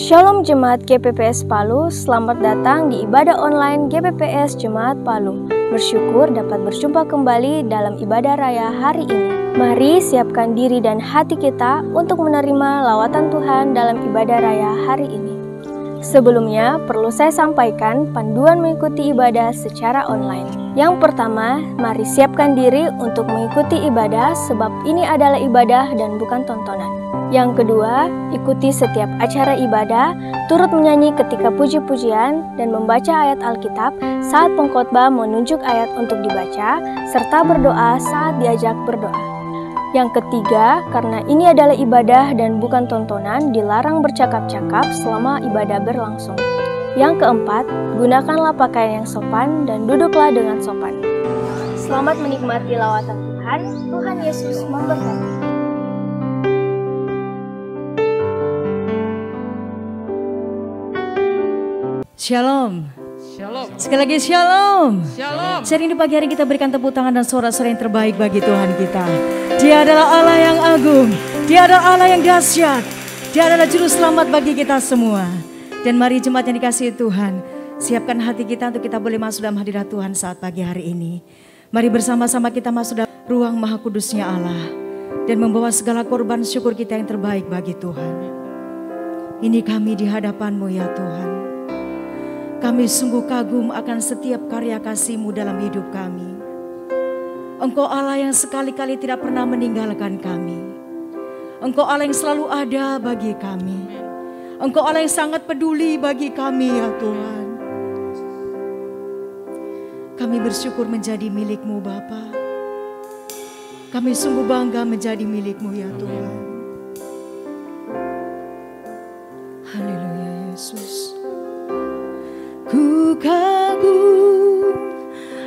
Shalom Jemaat GPPS Palu, selamat datang di ibadah online GPPS Jemaat Palu. Bersyukur dapat berjumpa kembali dalam ibadah raya hari ini. Mari siapkan diri dan hati kita untuk menerima lawatan Tuhan dalam ibadah raya hari ini. Sebelumnya, perlu saya sampaikan panduan mengikuti ibadah secara online. Yang pertama, mari siapkan diri untuk mengikuti ibadah sebab ini adalah ibadah dan bukan tontonan. Yang kedua, ikuti setiap acara ibadah, turut menyanyi ketika puji-pujian, dan membaca ayat Alkitab saat pengkhotbah menunjuk ayat untuk dibaca, serta berdoa saat diajak berdoa. Yang ketiga, karena ini adalah ibadah dan bukan tontonan, dilarang bercakap-cakap selama ibadah berlangsung. Yang keempat, gunakanlah pakaian yang sopan dan duduklah dengan sopan. Selamat menikmati lawatan Tuhan. Tuhan Yesus memberkati. Shalom. Shalom. Sekali lagi shalom. Shalom. Sering di pagi hari kita berikan tepuk tangan dan sorak-sorai yang terbaik bagi Tuhan kita. Dia adalah Allah yang agung. Dia adalah Allah yang dahsyat. Dia adalah juru selamat bagi kita semua. Dan mari jemaat yang dikasihi Tuhan, siapkan hati kita untuk kita boleh masuk dalam hadirat Tuhan saat pagi hari ini. Mari bersama-sama kita masuk dalam ruang maha kudusnya Allah dan membawa segala korban syukur kita yang terbaik bagi Tuhan. Ini kami di hadapan-Mu ya Tuhan. Kami sungguh kagum akan setiap karya kasih-Mu dalam hidup kami. Engkau Allah yang sekali-kali tidak pernah meninggalkan kami. Engkau Allah yang selalu ada bagi kami. Engkau Allah yang sangat peduli bagi kami ya Tuhan. Kami bersyukur menjadi milik-Mu Bapa. Kami sungguh bangga menjadi milik-Mu ya Tuhan. Haleluya Yesus. Ku kagum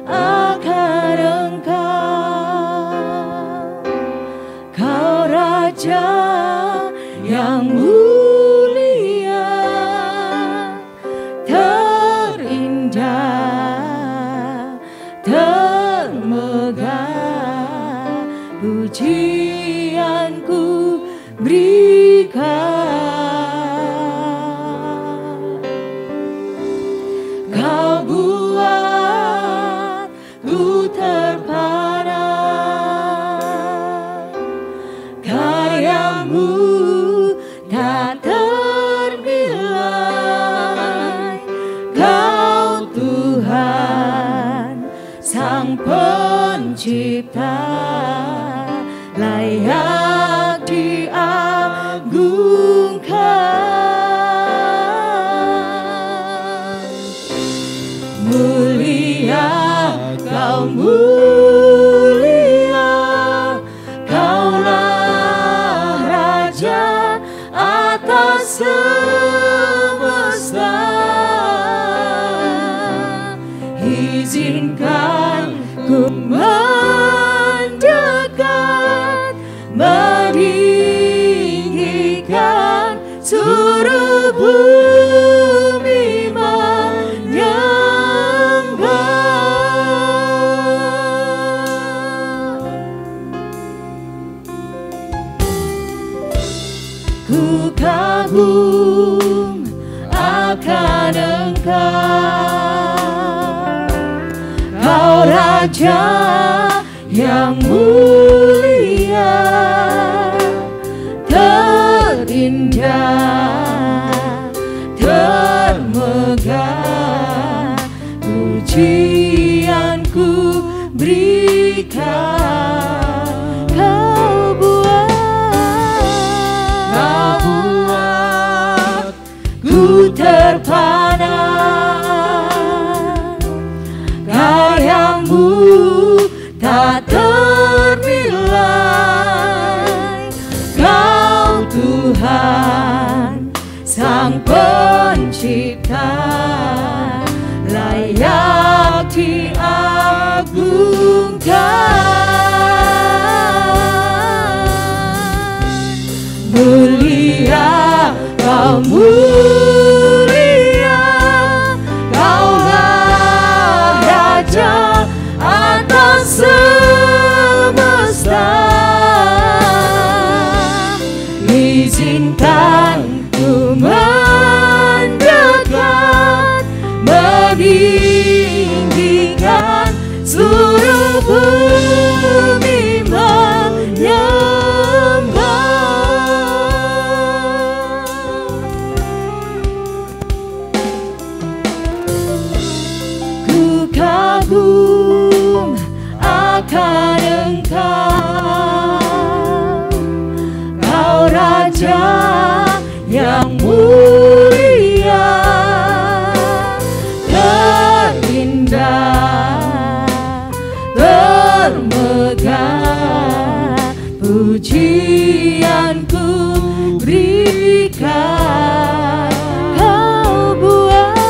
akan Engkau, Kau Raja yang mulia, terindah, termegah, pujianku berikan. Pencipta layak diagungkan, mulia Kau mulia, Kaulah Raja atas semesta. Izinkan ku mendekat, meninggikan seluruh bumi menyembah. Ku kagum akan Engkau, Kau Raja yang mulia, terindah, termegah, pujianku berikan. Kau buat ku terpana, karya-Mu tak ternilai. Kau Tuhan Sang Pencipta, layak diagungkan. Mulia Kau mulia, Kaulah Raja atas semesta. Izinkan ku Kau Raja yang mulia, terindah, termegah, pujianku berikan. Kau buat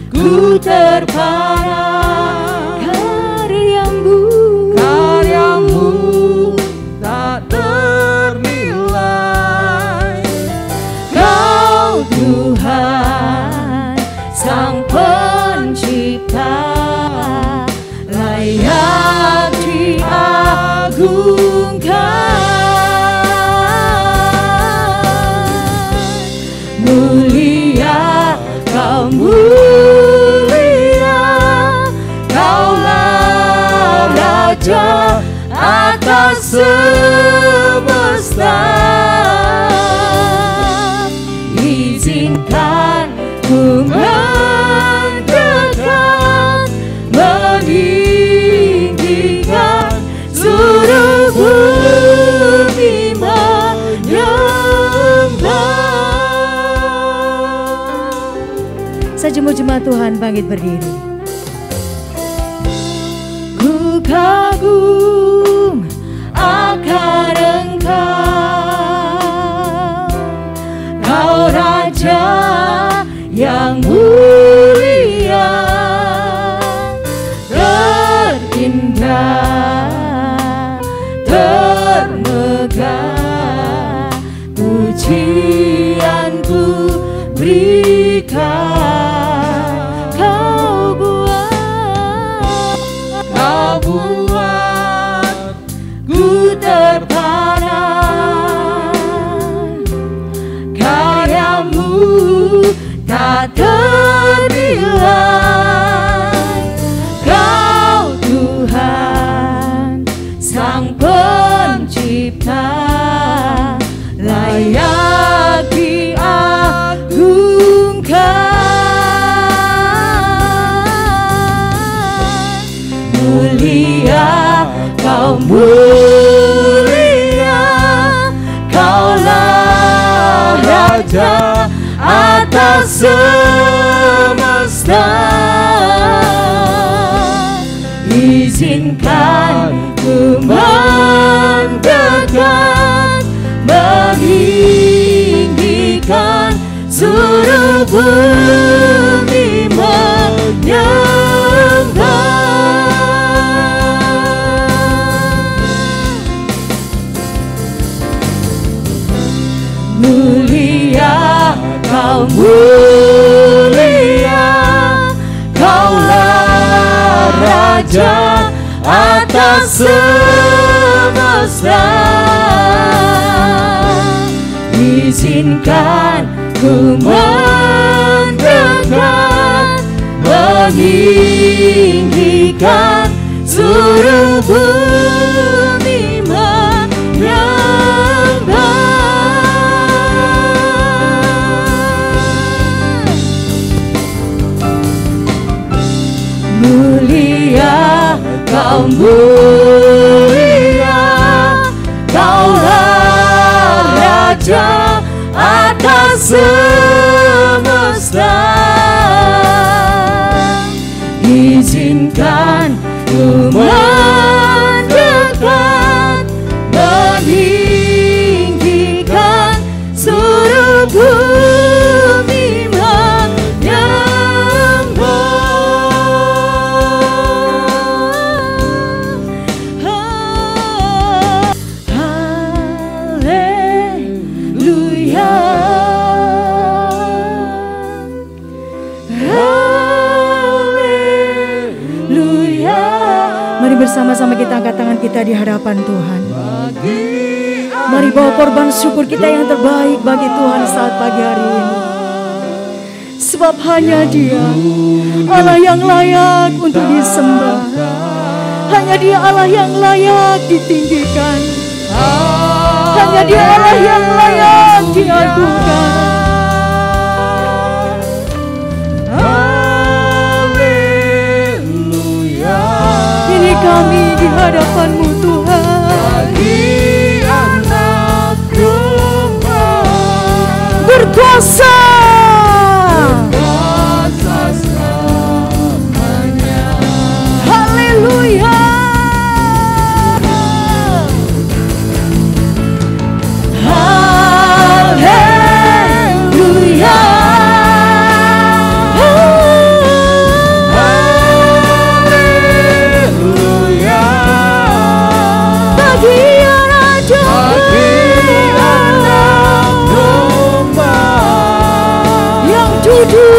ku terpana, karyamu tak ternilai. Kau Tuhan Sang Pencipta, layak diagungkan. Mulia, Kau mulia, Kaulah Raja atas semesta. Izinkan ku mendekat, meninggikan seluruh bumi menyembah. Sejumlah jemaat Tuhan bangkit berdiri. Ku kagum akan Engkau, Kau Raja yang mulia, terindah, termegah, pujianku berikan. Kau buat ku terpana, karyamu tak ternilai. Kau Tuhan Sang Pencipta, layak diagungkan. Mulia, Kau mulia, Kaulah Raja atas semesta. Izinkan ku mendekat, meninggikan seluruh bumi menyembah. Mulia, Kau mulia, Kaulah Raja atas semesta. Izinkan ku mendekat, meninggikan seluruh bumi menyembah. Mulia, Kau mulia, Kaulah Raja atas semesta. Izinkan ku mendekat, meninggikan seluruh bumi menyembah. Bersama-sama kita angkat tangan kita di hadapan Tuhan. Mari bawa korban syukur kita yang terbaik bagi Tuhan saat pagi hari ini. Sebab hanya Dia Allah yang layak untuk disembah. Hanya Dia Allah yang layak ditinggikan. Hanya Dia Allah yang layak diagungkan. Kami di hadapan-Mu Tuhan.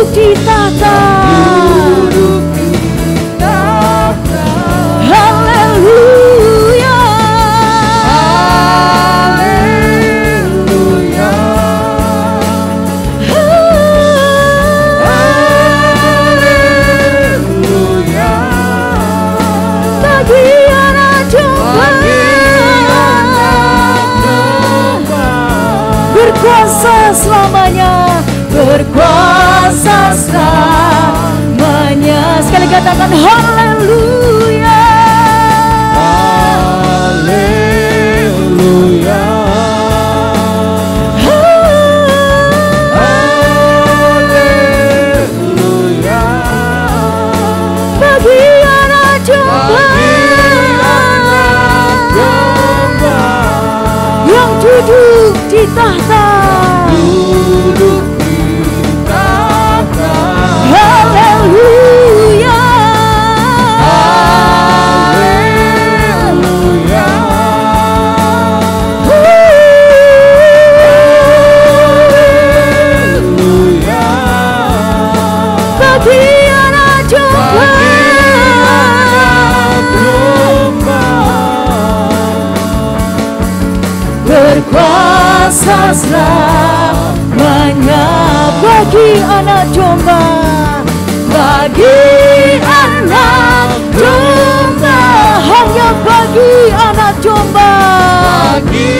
duduk di tahta. Haleluya. Haleluya. Haleluya. Bagi anak domba berkuasa selamanya, berkuasa selamanya. Sekali katakan haleluya. Haleluya. Haleluya. Bagi anak domba yang duduk di tahta. Duduk di tahta. Haleluya. Haleluya. Haleluya. Bagi anak domba berkuasa selamanya. Bagi anak domba, bagi anak domba, hanya bagi anak domba. Bagi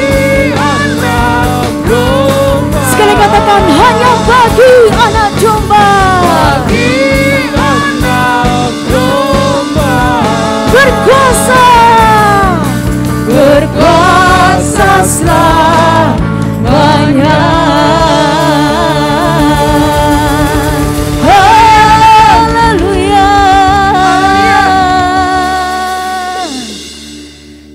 anak domba. Sekali katakan hanya bagi anak domba. Bagi anak domba. Berkuasa, berkuasa selamanya. Haleluya.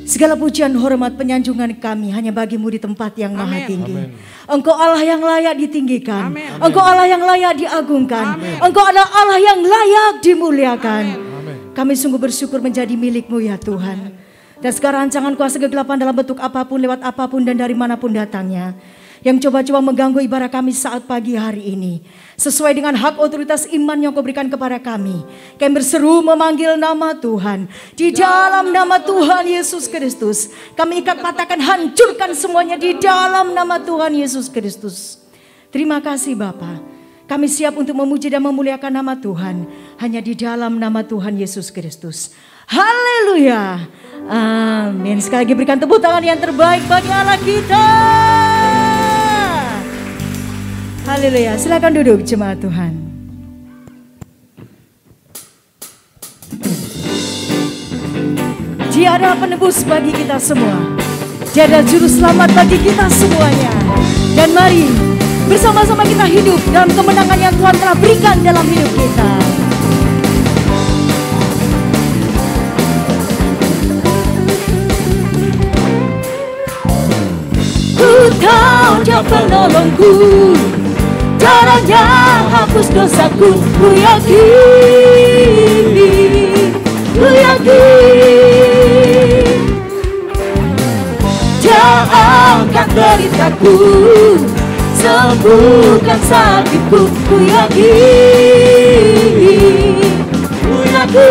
Segala pujian, hormat, penyanjungan kami hanya bagimu di tempat yang maha tinggi. Amin. Engkau Allah yang layak ditinggikan. Amin. Engkau Allah yang layak diagungkan. Amin. Engkau adalah Allah yang layak dimuliakan. Amin. Kami sungguh bersyukur menjadi milik-Mu ya Tuhan. Dan segala rancangan kuasa kegelapan dalam bentuk apapun, lewat apapun dan dari manapun datangnya, yang coba-coba mengganggu ibadah kami saat pagi hari ini, sesuai dengan hak otoritas iman yang Kau berikan kepada kami, kami berseru memanggil nama Tuhan. Di dalam nama Tuhan Yesus Kristus, kami ikat patahkan, hancurkan semuanya di dalam nama Tuhan Yesus Kristus. Terima kasih Bapa. Kami siap untuk memuji dan memuliakan nama Tuhan hanya di dalam nama Tuhan Yesus Kristus. Haleluya. Amin. Sekali lagi berikan tepuk tangan yang terbaik bagi Allah kita. Haleluya. Silakan duduk jemaat Tuhan. Dia adalah penebus bagi kita semua. Dia adalah juru selamat bagi kita semuanya. Dan mari bersama-sama kita hidup dalam kemenangan yang Tuhan telah berikan dalam hidup kita. Ku tahu Dia penolongku, darahnya hapus dosaku. Ku yakin, ku yakin. Dia angkat deritaku, sembuhkan sakitku. Ku yakin, ku yakin.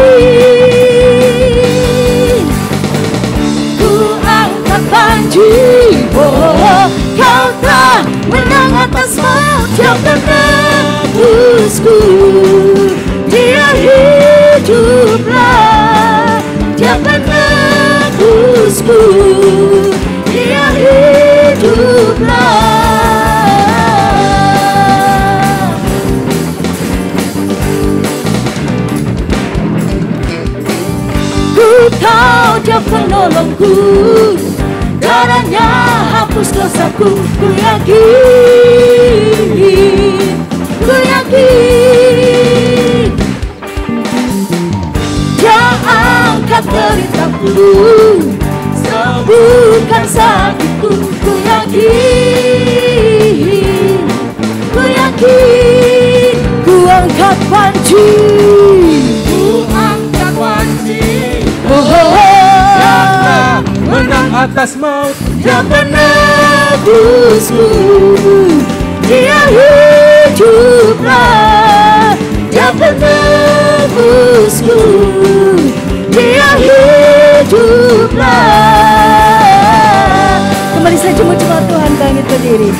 Ku angkat banjir, oh Kau telah menang atas maut. Dia penebusku, Dia hiduplah. Dia penebusku, Dia hiduplah. Ku tahu Dia penolongku, darahnya hapus dosaku. Ku yakin, ku yakin. Dia angkat deritaku, sembuhkan sakitku. Ku yakin, ku yakin. Ku angkat banjir, Ku angkat wajib. oh, Menang atas maut. Dia penebusku, Dia hiduplah. Dia penebusku, Dia hiduplah. Kembali saja jemaat Tuhan, bangkit berdiri.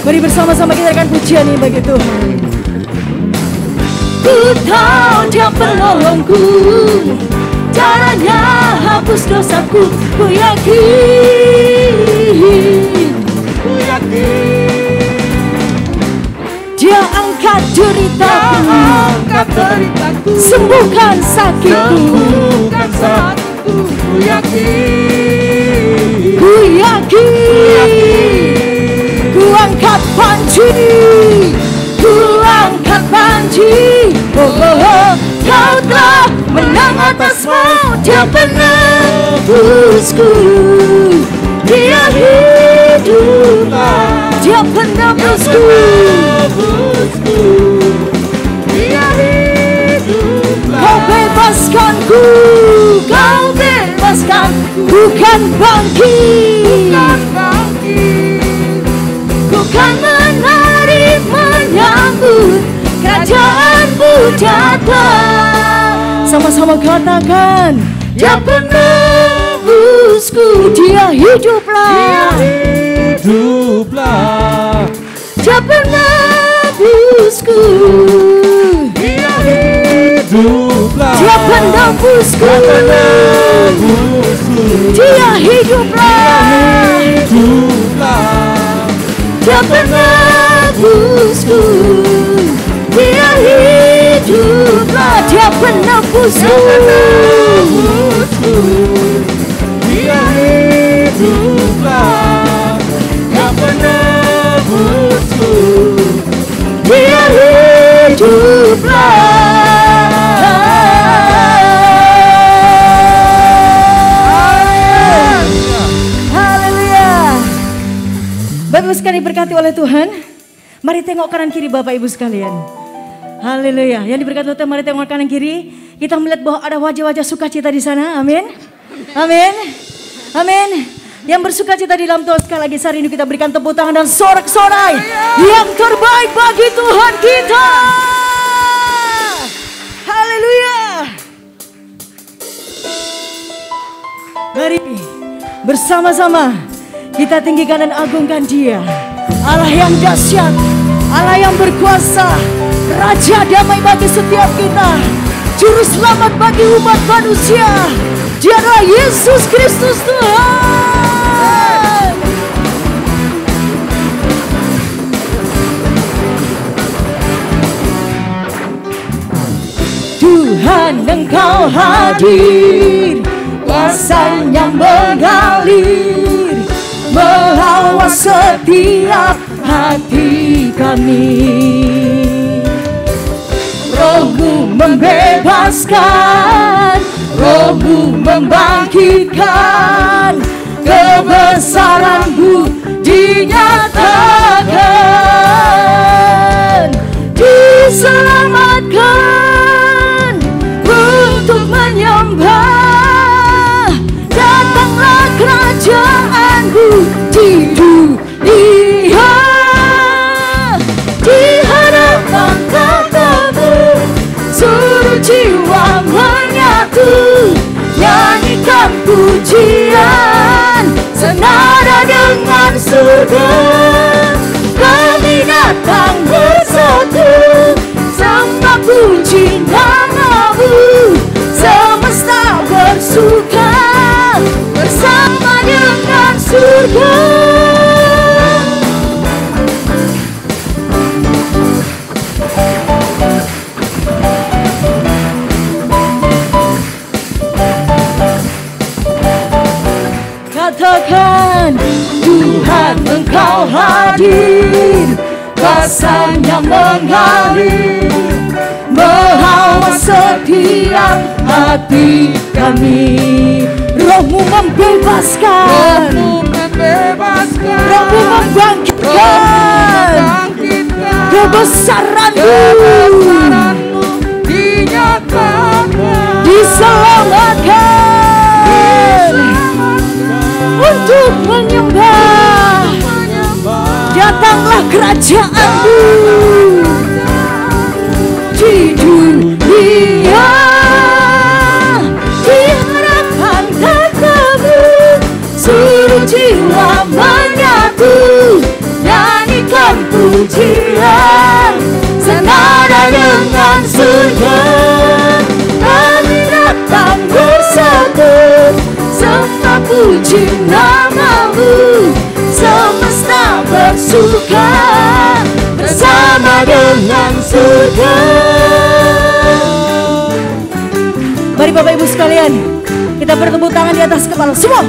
Mari bersama-sama kita akan pujian ini bagi Tuhan. Ku tahu Dia penolongku, caranya hapus dosaku. Ku yakin Dia angkat deritaku, sembuhkan sakitku. Ku yakin ku angkat panji, oh, Kau telah menang atas maut. Dia penebusku, Dia hiduplah. Dia penebusku, Dia hiduplah. Kau bebaskanku, Kau bebaskan, bukan bangkit, bukan menari menyambut kerajaanmu datang. Sama-sama katakan, Dia penebusku, Dia hiduplah. Dia penebusku, Dia hiduplah. Dia penebusku, Dia hiduplah. Dia penebusku, Dia hiduplah. Dia penebusku, Dia hiduplah. Dia penebusku, Dia hiduplah. Haleluya. Bapak Ibu sekalian diberkati oleh Tuhan. Mari tengok kanan kiri Bapak Ibu sekalian. Haleluya. Yang diberkati oleh Tuhan, mari tengok kanan kiri. Kita melihat bahwa ada wajah-wajah sukacita di sana. Amin. Amin. Amin. Yang bersukacita di dalam Tuhan, sekali lagi hari ini kita berikan tepuk tangan dan sorak-sorai yang terbaik bagi Tuhan kita. Haleluya. Mari bersama-sama kita tinggikan dan agungkan Dia, Allah yang dahsyat, Allah yang berkuasa, Raja damai bagi setiap kita, Juru selamat bagi umat manusia. Dia adalah Yesus Kristus Tuhan. Tuhan Engkau hadir, kuasa-Nya mengalir, melawat setiap hati kami. Roh-Mu membebaskan, Roh-Mu membangkitkan, kebesaran-Mu dinyatakan, diselamatkan untuk menyembah. Datanglah kerajaan-Mu di dunia, di hadapan tata-Mu seluruh jiwa menyatu, nyanyikan pujian senada dengan surga. Kami datang bersatu, sembah puji nama-Mu, semesta bersuka bersama dengan surga. Katakan, Tuhan Engkau hadir, kuasa-Nya mengalir, melawat setiap hati kami. Roh-Mu membebaskan, Roh-Mu membangkitkan, kebesaran-Mu dinyatakan, diselamatkan untuk menyembah. Datanglah kerajaan-Mu di dunia. pujian, senada dengan surga. Kami datang bersatu, semua puji nama-Mu. Semesta bersuka bersama dengan surga. Mari Bapak Ibu sekalian, kita bertepuk tangan di atas kepala semua.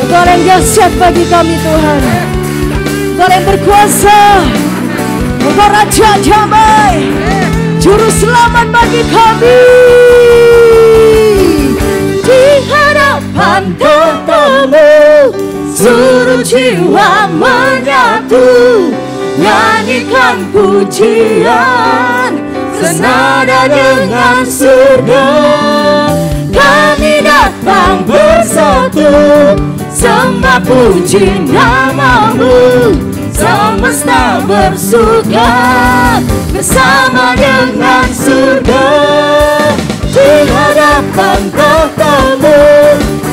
Engkau yang dahsyat bagi kami Tuhan, Engkau yang berkuasa, Engkau Raja damai, Juru selamat bagi kami. Di hadapan tatamu, seluruh jiwa menyatu, nyanyikan pujian, senada dengan surga. Kami datang bersatu, sembah puji nama-Mu. Semesta bersuka bersama dengan surga. Di hadapan tahta-Mu,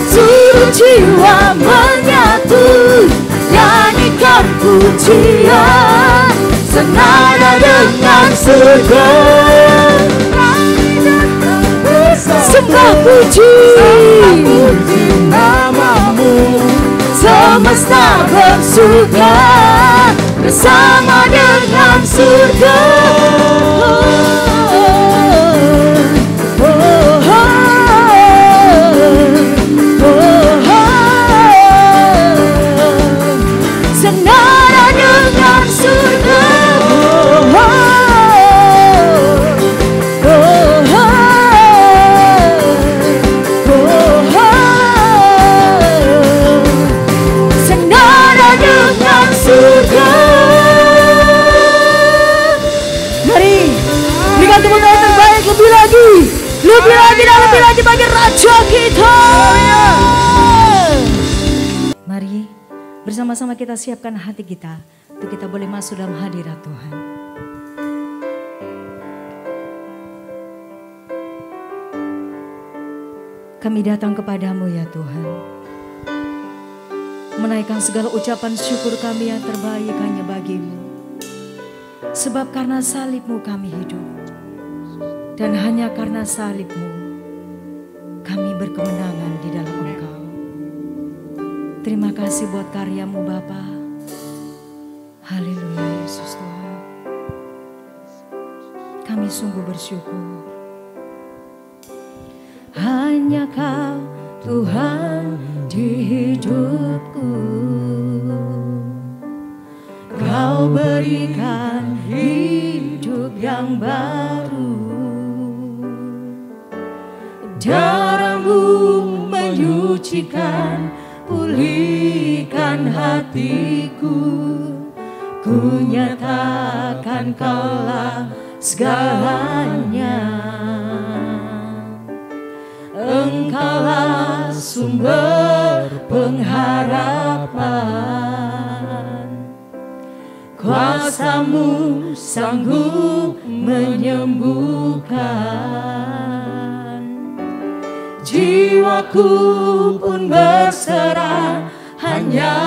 seluruh jiwa menyatu, nyanyikan pujian, senada dengan surga. Sembah puji nama-Mu. Semesta bersuka bersama dengan surga. Senada dengan surga. Mari berikan tepuk tangan terbaik lebih lagi bagi Raja kita. Mari bersama-sama kita siapkan hati kita untuk kita boleh masuk dalam hadirat Tuhan. Kami datang kepadamu ya Tuhan, menaikkan segala ucapan syukur kami yang terbaik hanya bagi-Mu. Sebab karena salib-Mu kami hidup, dan hanya karena salib-Mu kami berkemenangan di dalam Engkau. Terima kasih buat karya-Mu Bapa. Haleluya Yesus Tuhan. Kami sungguh bersyukur. Hanya Kau Tuhan di hidupku. Kau berikan hidup yang baru. Darah-Mu menyucikan, pulihkan hatiku. Ku nyatakan Kaulah segalanya. Engkaulah sumber pengharapan. Kuasa-Mu sanggup menyembuhkan. Jiwaku pun berserah hanya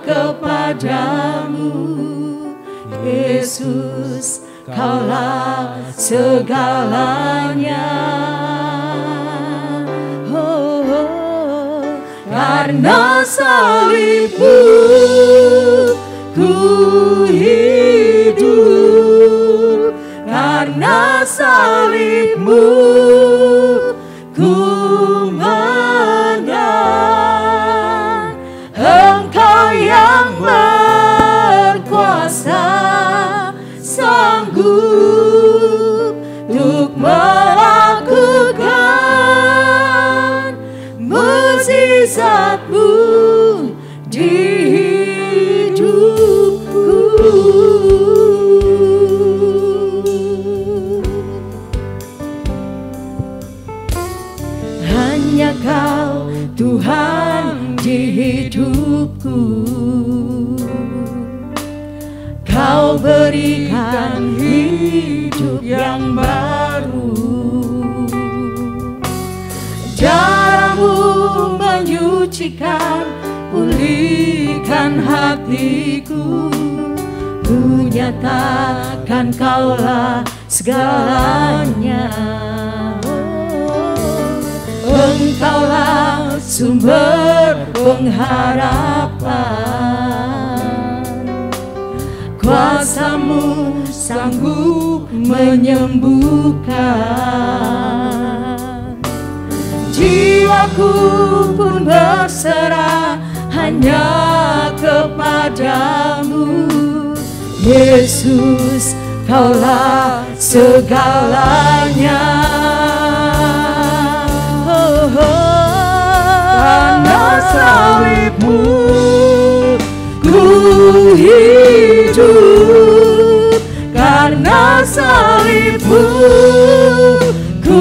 kepadamu. Yesus, Kaulah segalanya. Karena salib-Mu ku hidup. Karena salib-Mu ku menang. Engkau yang berkuasa, sanggup untuk melakukan mukjizat-Mu di hidupku. Hanya hanya Kau Tuhan di hidupku. Kau berikan hidup yang baru, darah-Mu menyucikan, pulihkan hatiku. Ku nyatakan Kaulah segalanya. Engkaulah sumber pengharapan, kuasa-Mu sanggup menyembuhkan. Jiwaku pun berserah hanya kepadamu. Yesus, Kaulah segalanya. Karena salib-Mu ku hidup, karena salib-Mu ku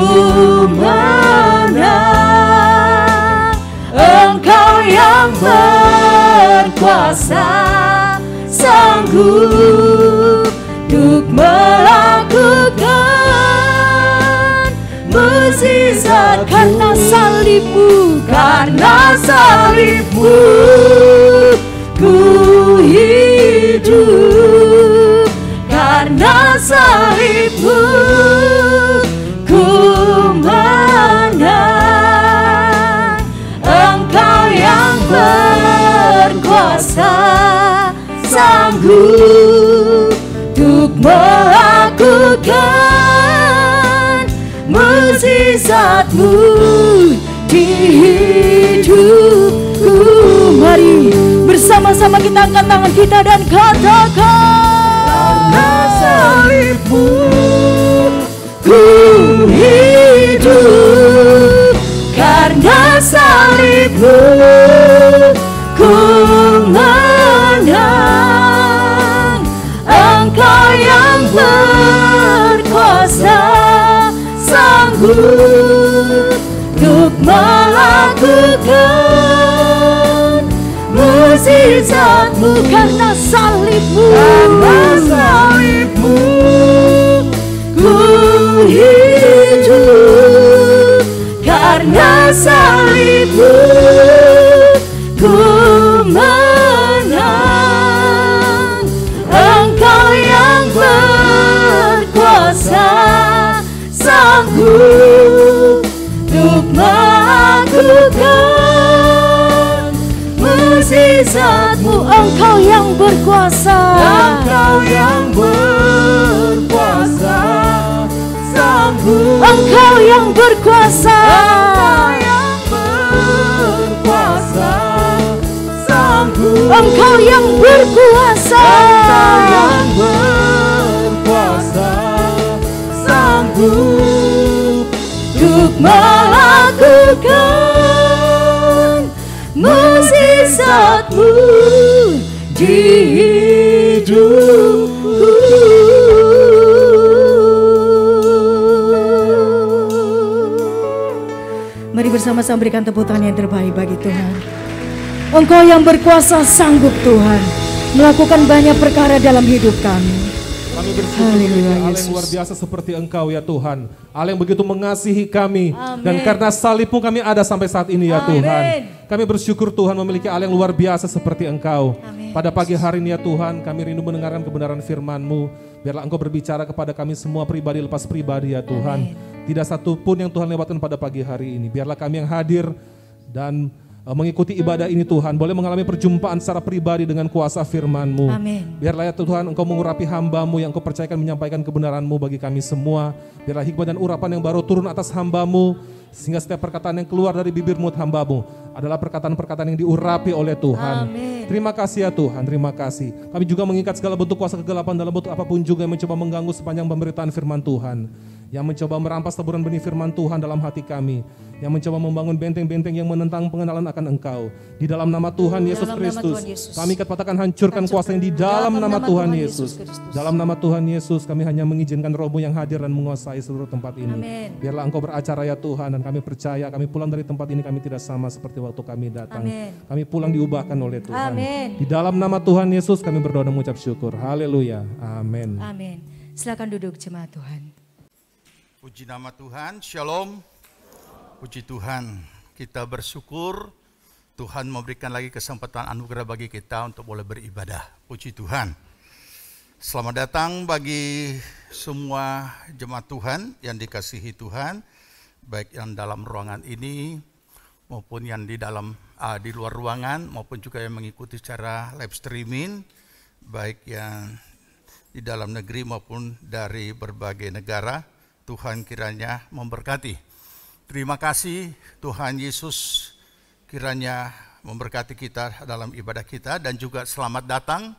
menang. Engkau yang berkuasa, sanggup untuk melakukan mukjizat. Karena salib-Mu, karena salib-Mu ku hidup, karena salib-Mu ku menang. Engkau yang berkuasa, sanggup untuk melakukan mukjizat-Mu di hidupku. Mari bersama-sama kita angkat tangan kita dan katakan, karena salib-Mu ku hidup, karena salib-Mu ku menang. Engkau yang berkuasa, sanggup untuk melakukan mukjizat-Mu. Karena salib-Mu, karena salib-Mu ku hidup, karena salib-Mu ku menang. Engkau yang berkuasa, sanggup untuk melakukan mukjizat-Mu. Engkau yang berkuasa, Engkau yang berkuasa, sanggup. Engkau yang berkuasa, Engkau yang berkuasa, sanggup untuk melakukan mukjizat-Mu di hidupku. Mari bersama-sama berikan tepuk tangan yang terbaik bagi Tuhan. Engkau yang berkuasa, sanggup Tuhan melakukan banyak perkara dalam hidup kami. Kami bersyukur Allah yang luar biasa seperti Engkau ya Tuhan. Allah yang begitu mengasihi kami. Amin. Dan karena salib-Mu kami ada sampai saat ini ya Amin. Tuhan. Kami bersyukur Tuhan memiliki Allah yang luar biasa seperti Engkau. Amin. Pada pagi hari ini ya Tuhan, kami rindu mendengarkan kebenaran firman-Mu. Biarlah Engkau berbicara kepada kami semua pribadi lepas pribadi ya Tuhan. Amin. Tidak satu pun yang Tuhan lewatkan pada pagi hari ini. Biarlah kami yang hadir dan mengikuti ibadah ini Tuhan, boleh mengalami perjumpaan secara pribadi dengan kuasa firman-Mu. Amin. Biarlah ya Tuhan Engkau mengurapi hamba-Mu yang Engkau percayakan menyampaikan kebenaran-Mu bagi kami semua. Biarlah hikmat dan urapan yang baru turun atas hamba-Mu, sehingga setiap perkataan yang keluar dari bibir mulut hamba-Mu adalah perkataan-perkataan yang diurapi oleh Tuhan. Amin. Terima kasih ya Tuhan, terima kasih. Kami juga mengikat segala bentuk kuasa kegelapan dalam bentuk apapun juga yang mencoba mengganggu sepanjang pemberitaan firman Tuhan. yang mencoba merampas taburan benih firman Tuhan dalam hati kami, yang mencoba membangun benteng-benteng yang menentang pengenalan akan Engkau. Di dalam nama Tuhan Yesus Kristus, kami katakan hancurkan kuasa yang di dalam nama Tuhan Yesus. Dalam nama Tuhan Yesus, kami hanya mengizinkan Roh-Mu yang hadir dan menguasai seluruh tempat ini. Amin. Biarlah Engkau beracara ya Tuhan, dan kami percaya kami pulang dari tempat ini kami tidak sama seperti waktu kami datang. Amin. Kami pulang diubahkan oleh Tuhan. Amin. Di dalam nama Tuhan Yesus kami berdoa dan mengucap syukur. Haleluya. Amin. Amin. Silakan duduk jemaat Tuhan. Puji nama Tuhan, Shalom. Puji Tuhan, kita bersyukur Tuhan memberikan lagi kesempatan anugerah bagi kita untuk boleh beribadah. Puji Tuhan. Selamat datang bagi semua jemaat Tuhan yang dikasihi Tuhan, baik yang dalam ruangan ini maupun yang di luar ruangan, maupun juga yang mengikuti secara live streaming, baik yang di dalam negeri maupun dari berbagai negara. Tuhan kiranya memberkati. Terima kasih Tuhan Yesus kiranya memberkati kita dalam ibadah kita, dan juga selamat datang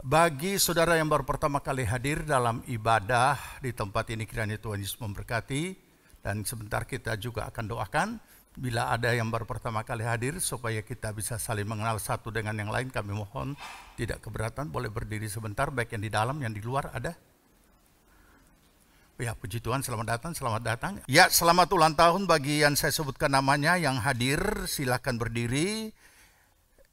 bagi saudara yang baru pertama kali hadir dalam ibadah di tempat ini. Kiranya Tuhan Yesus memberkati, dan sebentar kita juga akan doakan bila ada yang baru pertama kali hadir supaya kita bisa saling mengenal satu dengan yang lain. Kami mohon tidak keberatan, boleh berdiri sebentar, baik yang di dalam yang di luar ada. Ya, puji Tuhan, selamat datang, selamat datang. Ya, selamat ulang tahun bagi yang saya sebutkan namanya yang hadir, silakan berdiri.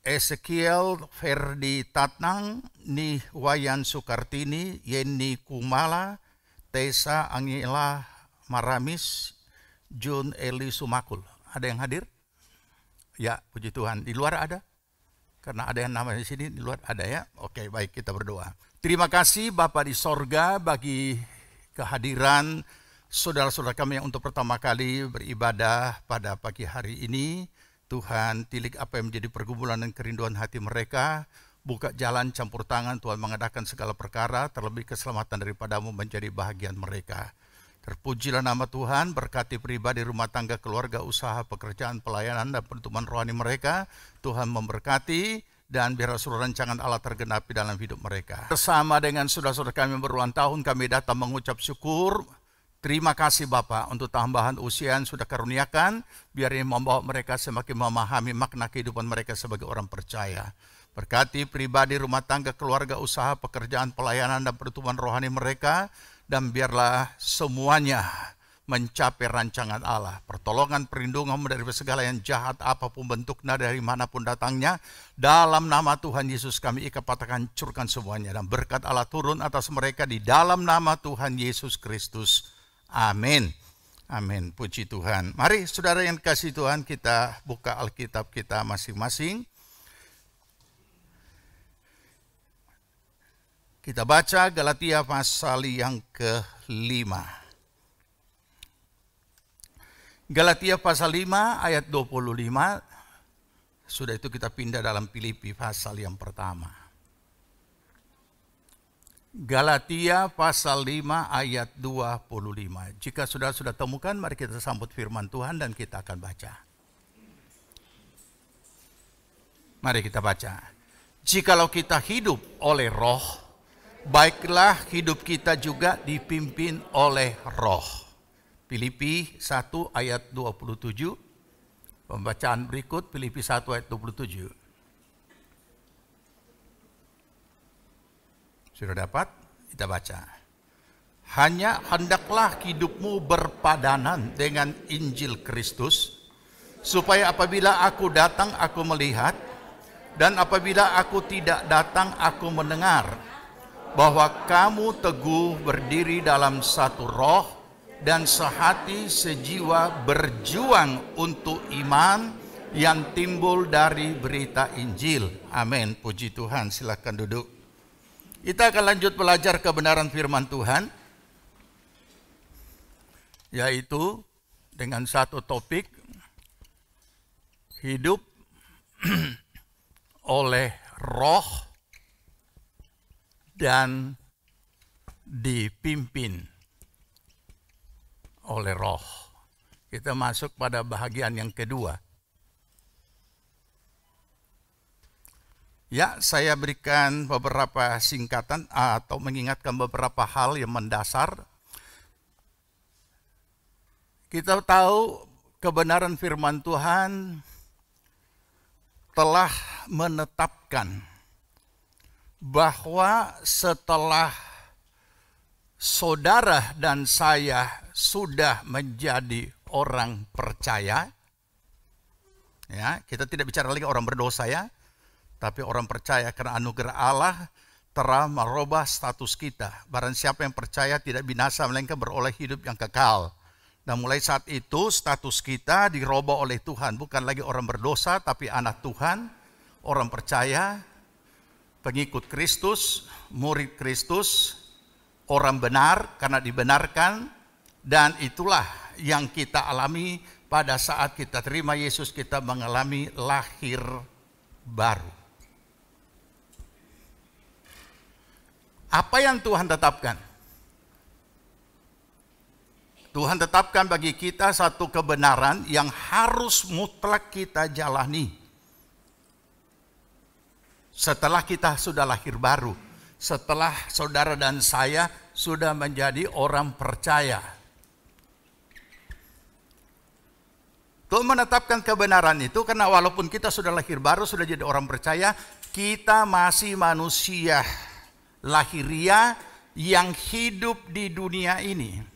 Ezekiel Ferdi Tatnang, Ni Wayan Sukartini, Yeni Kumala, Tessa Angela Maramis, Jun Eli Sumakul. Ada yang hadir? Ya, puji Tuhan. Di luar ada? Karena ada yang namanya di sini, di luar ada ya. Oke, baik, kita berdoa. Terima kasih Bapa di sorga bagi kehadiran saudara-saudara kami yang untuk pertama kali beribadah pada pagi hari ini. Tuhan, tilik apa yang menjadi pergumulan dan kerinduan hati mereka, buka jalan campur tangan, Tuhan mengadakan segala perkara, terlebih keselamatan daripada-Mu menjadi bahagian mereka. Terpujilah nama Tuhan, berkati pribadi, rumah tangga, keluarga, usaha, pekerjaan, pelayanan, dan pertumbuhan rohani mereka. Tuhan memberkati, dan biar seluruh rancangan Allah tergenapi dalam hidup mereka. Bersama dengan saudara-saudara kami yang berulang tahun, kami datang mengucap syukur. Terima kasih Bapa untuk tambahan usia yang sudah karuniakan, biar ini membawa mereka semakin memahami makna kehidupan mereka sebagai orang percaya. Berkati pribadi, rumah tangga, keluarga, usaha, pekerjaan, pelayanan, dan pertumbuhan rohani mereka, dan biarlah semuanya mencapai rancangan Allah. Pertolongan, perlindungan dari segala yang jahat, apapun bentuknya, dari manapun datangnya. Dalam nama Tuhan Yesus kami ikapatakan, hancurkan semuanya. Dan berkat Allah turun atas mereka di dalam nama Tuhan Yesus Kristus. Amin. Amin. Puji Tuhan. Mari saudara yang kasih Tuhan, kita buka Alkitab kita masing-masing. Kita baca Galatia pasal yang ke-5. Galatia pasal 5 ayat 25. Sudah itu kita pindah dalam Filipi pasal yang pertama. Galatia pasal 5 ayat 25. Jika sudah temukan, mari kita sambut firman Tuhan dan kita akan baca. Mari kita baca. Jikalau kita hidup oleh Roh, baiklah hidup kita juga dipimpin oleh Roh. Filipi 1 ayat 27. Pembacaan berikut Filipi 1 ayat 27. Sudah dapat? Kita baca. Hanya hendaklah hidupmu berpadanan dengan Injil Kristus, supaya apabila aku datang aku melihat, dan apabila aku tidak datang aku mendengar, bahwa kamu teguh berdiri dalam satu roh, dan sehati sejiwa berjuang untuk iman yang timbul dari berita Injil. Amin. Puji Tuhan. Silakan duduk. Kita akan lanjut belajar kebenaran firman Tuhan, yaitu dengan satu topik, hidup oleh Roh dan dipimpin oleh Roh. Kita masuk pada bahagian yang kedua. Ya, saya berikan beberapa singkatan atau mengingatkan beberapa hal yang mendasar. Kita tahu kebenaran firman Tuhan telah menetapkan bahwa setelah saudara dan saya sudah menjadi orang percaya, ya, kita tidak bicara lagi orang berdosa ya, tapi orang percaya karena anugerah Allah telah merubah status kita. Barang siapa yang percaya tidak binasa melainkan beroleh hidup yang kekal. Dan mulai saat itu status kita dirubah oleh Tuhan, bukan lagi orang berdosa tapi anak Tuhan, orang percaya, pengikut Kristus, murid Kristus, orang benar karena dibenarkan. Dan itulah yang kita alami pada saat kita terima Yesus, kita mengalami lahir baru. Apa yang Tuhan tetapkan? Tuhan tetapkan bagi kita satu kebenaran yang harus mutlak kita jalani. Setelah kita sudah lahir baru, setelah saudara dan saya sudah menjadi orang percaya. Tuhan menetapkan kebenaran itu karena walaupun kita sudah lahir baru, sudah jadi orang percaya, kita masih manusia lahiriah yang hidup di dunia ini.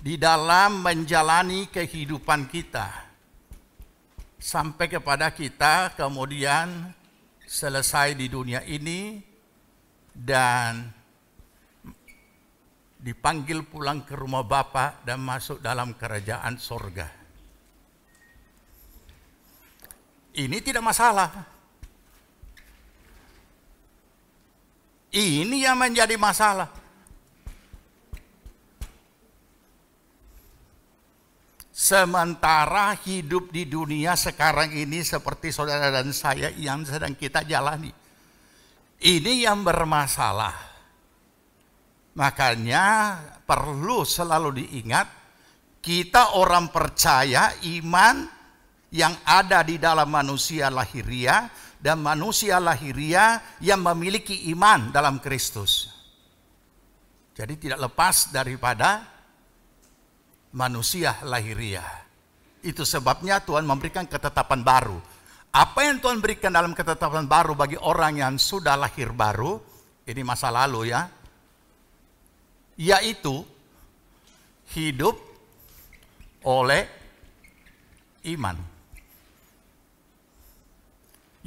Di dalam menjalani kehidupan kita. Sampai kepada kita kemudian selesai di dunia ini dan dipanggil pulang ke rumah Bapa dan masuk dalam kerajaan sorga. Ini tidak masalah. Ini yang menjadi masalah. Sementara hidup di dunia sekarang ini seperti saudara dan saya yang sedang kita jalani. Ini yang bermasalah. Makanya perlu selalu diingat, kita orang percaya iman yang ada di dalam manusia lahiriah dan manusia lahiriah yang memiliki iman dalam Kristus. Jadi tidak lepas daripada manusia lahiriah. Itu sebabnya Tuhan memberikan ketetapan baru. Apa yang Tuhan berikan dalam ketetapan baru bagi orang yang sudah lahir baru, ini masa lalu ya, yaitu hidup oleh iman.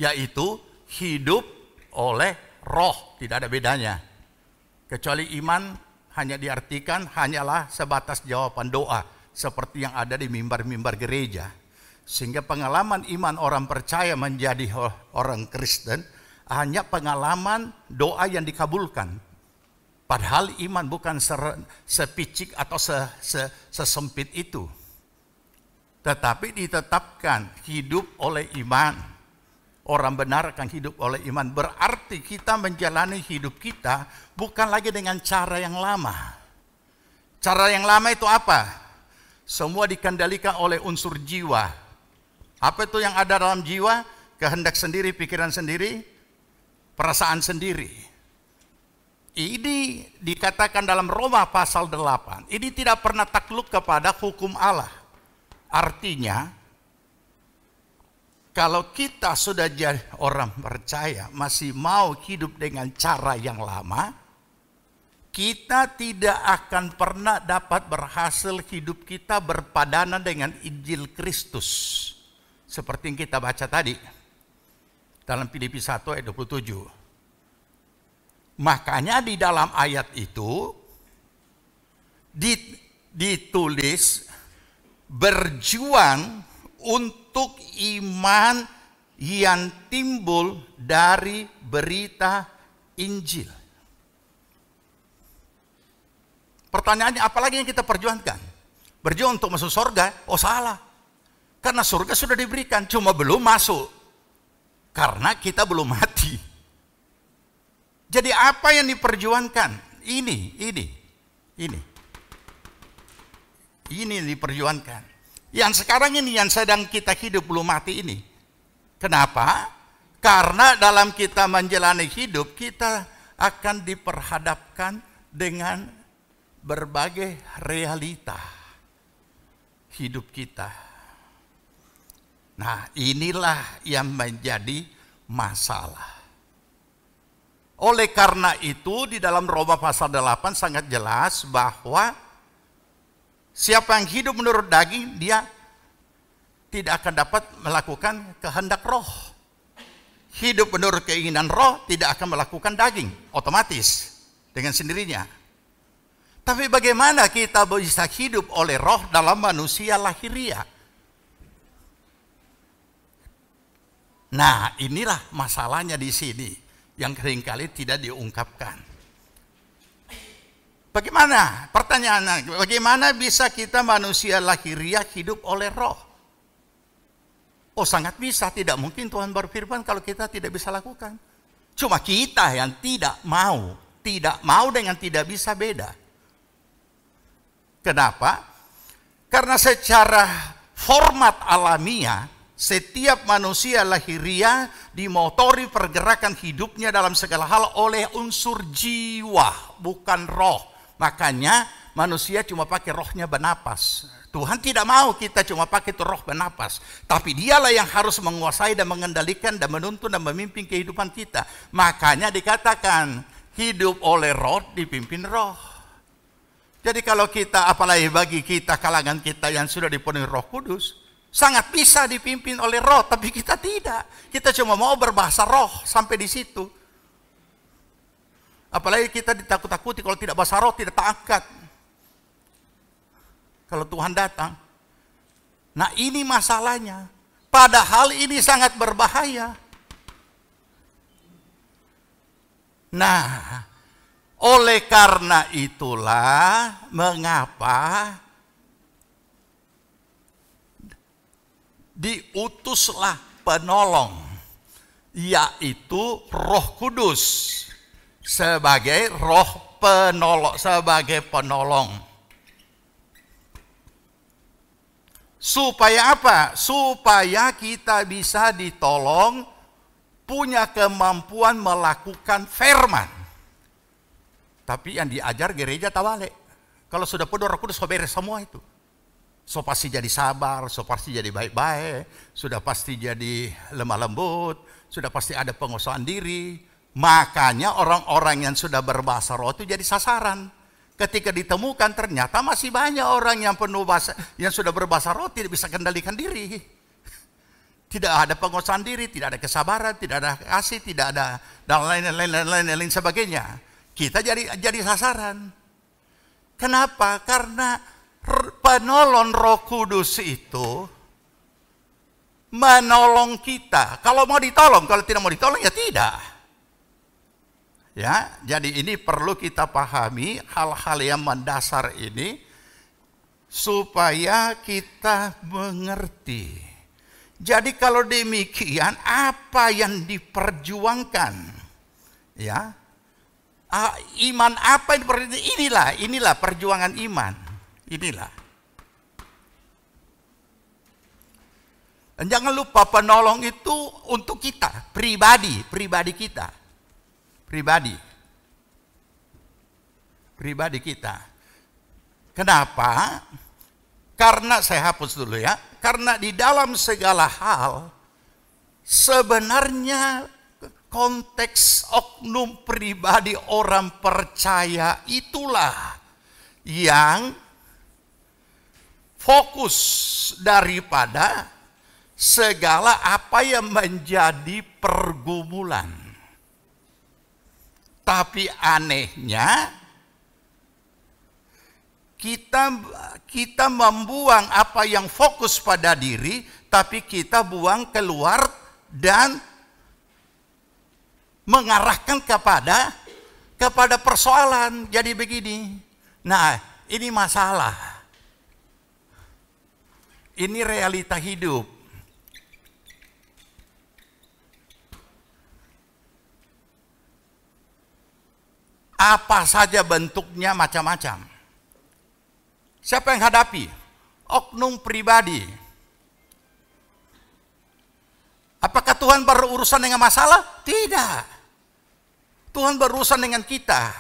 Yaitu hidup oleh roh, tidak ada bedanya. Kecuali iman hanya diartikan hanyalah sebatas jawaban doa seperti yang ada di mimbar-mimbar gereja. Sehingga pengalaman iman orang percaya menjadi orang Kristen hanya pengalaman doa yang dikabulkan. Padahal iman bukan sepicik atau sesempit itu. Tetapi ditetapkan hidup oleh iman. Orang benar akan hidup oleh iman. Berarti kita menjalani hidup kita bukan lagi dengan cara yang lama. Cara yang lama itu apa? Semua dikendalikan oleh unsur jiwa. Apa itu yang ada dalam jiwa? Kehendak sendiri, pikiran sendiri, perasaan sendiri. Ini dikatakan dalam Roma pasal 8. Ini tidak pernah takluk kepada hukum Allah. Artinya, kalau kita sudah jadi orang percaya, masih mau hidup dengan cara yang lama, kita tidak akan pernah dapat berhasil hidup kita berpadanan dengan Injil Kristus. Seperti yang kita baca tadi, dalam Filipi 1 ayat 27. Makanya di dalam ayat itu, ditulis, berjuang untuk iman yang timbul dari berita Injil. Pertanyaannya, apalagi yang kita perjuangkan? Berjuang untuk masuk surga? Oh salah. Karena surga sudah diberikan, cuma belum masuk. Karena kita belum mati. Jadi apa yang diperjuangkan? Ini yang diperjuangkan. Yang sekarang ini yang sedang kita hidup belum mati ini. Kenapa? Karena dalam kita menjalani hidup kita akan diperhadapkan dengan berbagai realita. hidup kita. Nah, inilah yang menjadi masalah. Oleh karena itu di dalam Roma pasal 8 sangat jelas bahwa siapa yang hidup menurut daging, dia tidak akan dapat melakukan kehendak roh. Hidup menurut keinginan roh tidak akan melakukan daging, otomatis dengan sendirinya. Tapi bagaimana kita bisa hidup oleh roh dalam manusia lahiriah? Nah, inilah masalahnya di sini yang seringkali tidak diungkapkan. Bagaimana? Pertanyaannya, bagaimana bisa kita manusia lahiriah hidup oleh roh? Oh, sangat bisa. Tidak mungkin Tuhan berfirman kalau kita tidak bisa lakukan. Cuma kita yang tidak mau. Tidak mau dengan tidak bisa beda. Kenapa? Karena secara format alamiah, setiap manusia lahiriah dimotori pergerakan hidupnya dalam segala hal oleh unsur jiwa, bukan roh. Makanya manusia cuma pakai rohnya bernapas. Tuhan tidak mau kita cuma pakai itu roh bernapas. Tapi dialah yang harus menguasai dan mengendalikan dan menuntun dan memimpin kehidupan kita. Makanya dikatakan hidup oleh roh dipimpin roh. Jadi kalau kita, apalagi bagi kita kalangan kita yang sudah dipenuhi Roh Kudus, sangat bisa dipimpin oleh roh, tapi kita tidak. Kita cuma mau berbahasa roh sampai di situ. Apalagi kita ditakut-takuti kalau tidak bahasa roh tidak terangkat. Kalau Tuhan datang. Nah, ini masalahnya. Padahal ini sangat berbahaya. Nah, oleh karena itulah mengapa diutuslah penolong, yaitu Roh Kudus sebagai roh penolong, sebagai penolong. Supaya apa? Supaya kita bisa ditolong, punya kemampuan melakukan firman. Tapi yang diajar gereja tabalik. Kalau sudah penuh Roh Kudus, so beres semua itu. So pasti jadi sabar, so pasti jadi baik-baik, sudah pasti jadi lemah lembut, sudah pasti ada penguasaan diri. Makanya orang-orang yang sudah berbahasa roh itu jadi sasaran. Ketika ditemukan ternyata masih banyak orang yang penuh bahasa, yang sudah berbahasa roh tidak bisa kendalikan diri. Tidak ada penguasaan diri, tidak ada kesabaran, tidak ada kasih, tidak ada dan lain-lain sebagainya. Kita jadi sasaran. Kenapa? Karena penolong Roh Kudus itu menolong kita. Kalau mau ditolong, kalau tidak mau ditolong ya tidak. Ya, jadi ini perlu kita pahami hal-hal yang mendasar ini supaya kita mengerti. Jadi kalau demikian apa yang diperjuangkan? Ya. Iman apa yang diperjuangkan? Inilah perjuangan iman. Inilah. Dan jangan lupa penolong itu untuk kita, pribadi kita. Pribadi kita. Kenapa? Karena saya hapus dulu ya. Karena di dalam segala hal sebenarnya konteks oknum pribadi orang percaya itulah yang fokus daripada segala apa yang menjadi pergumulan. Tapi anehnya kita membuang apa yang fokus pada diri, tapi kita buang keluar dan mengarahkan kepada persoalan. Jadi begini. Nah, ini masalah. Ini realita hidup. Apa saja bentuknya macam-macam. Siapa yang hadapi? Oknum pribadi. Apakah Tuhan berurusan dengan masalah? Tidak. Tuhan berurusan dengan kita.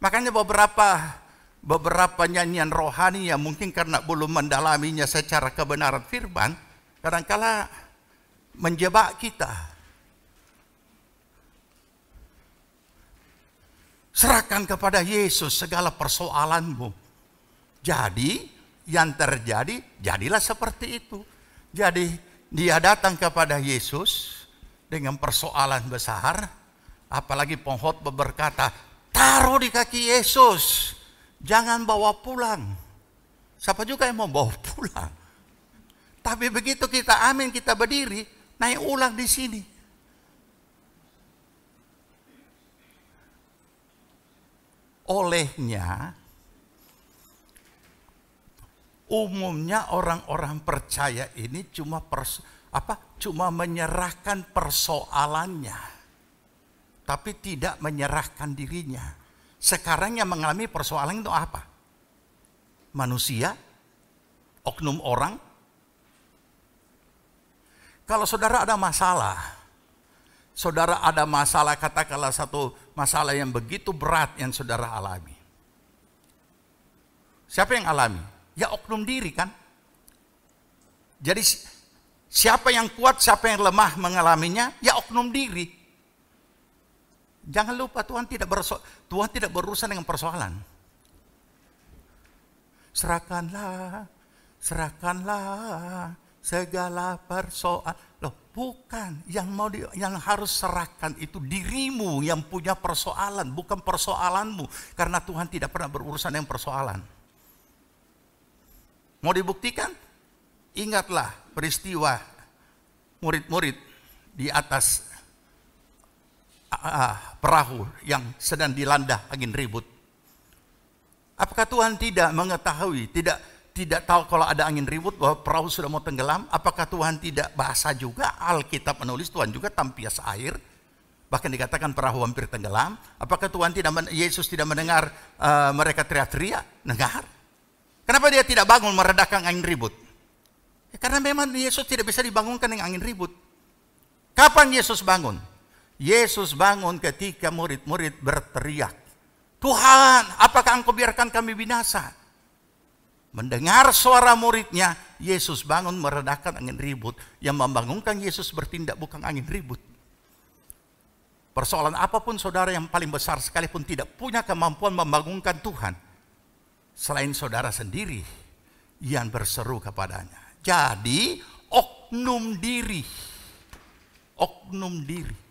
Makanya beberapa beberapa nyanyian rohani yang mungkin karena belum mendalaminya secara kebenaran firman, kadangkala menjebak kita. Serahkan kepada Yesus segala persoalanmu. Jadi yang terjadi, jadilah seperti itu. Jadi dia datang kepada Yesus dengan persoalan besar. Apalagi pengkhotbah berkata, taruh di kaki Yesus, jangan bawa pulang. Siapa juga yang mau bawa pulang? Tapi begitu kita amin, kita berdiri, naik ulang di sini. Olehnya, umumnya orang-orang percaya ini cuma menyerahkan persoalannya, tapi tidak menyerahkan dirinya. Sekarang yang mengalami persoalan itu apa? Manusia? Oknum orang? Kalau saudara ada masalah, katakanlah satu masalah yang begitu berat yang saudara alami. Siapa yang alami? Ya oknum diri kan? Jadi siapa yang kuat, siapa yang lemah mengalaminya? Ya oknum diri. Jangan lupa Tuhan tidak berurusan dengan persoalan. Serahkanlah segala persoalan. Loh, bukan. Yang harus serahkan itu dirimu yang punya persoalan, bukan persoalanmu. Karena Tuhan tidak pernah berurusan dengan persoalan. Mau dibuktikan? Ingatlah peristiwa murid-murid di atas perahu yang sedang dilanda angin ribut. Apakah Tuhan tidak mengetahui, tidak tahu kalau ada angin ribut bahwa perahu sudah mau tenggelam? Apakah Tuhan tidak bahasa juga? Alkitab menulis Tuhan juga tampias air. Bahkan dikatakan perahu hampir tenggelam. Apakah Yesus tidak mendengar mereka teriak-teriak? Dengar. Kenapa dia tidak bangun meredakan angin ribut? Ya, karena memang Yesus tidak bisa dibangunkan dengan angin ribut. Kapan Yesus bangun? Yesus bangun ketika murid-murid berteriak, Tuhan, apakah Engkau biarkan kami binasa? Mendengar suara muridnya, Yesus bangun meredakan angin ribut. Yang membangunkan Yesus bertindak bukan angin ribut. Persoalan apapun saudara yang paling besar sekalipun tidak punya kemampuan membangunkan Tuhan. Selain saudara sendiri yang berseru kepadanya. Jadi oknum diri. Oknum diri.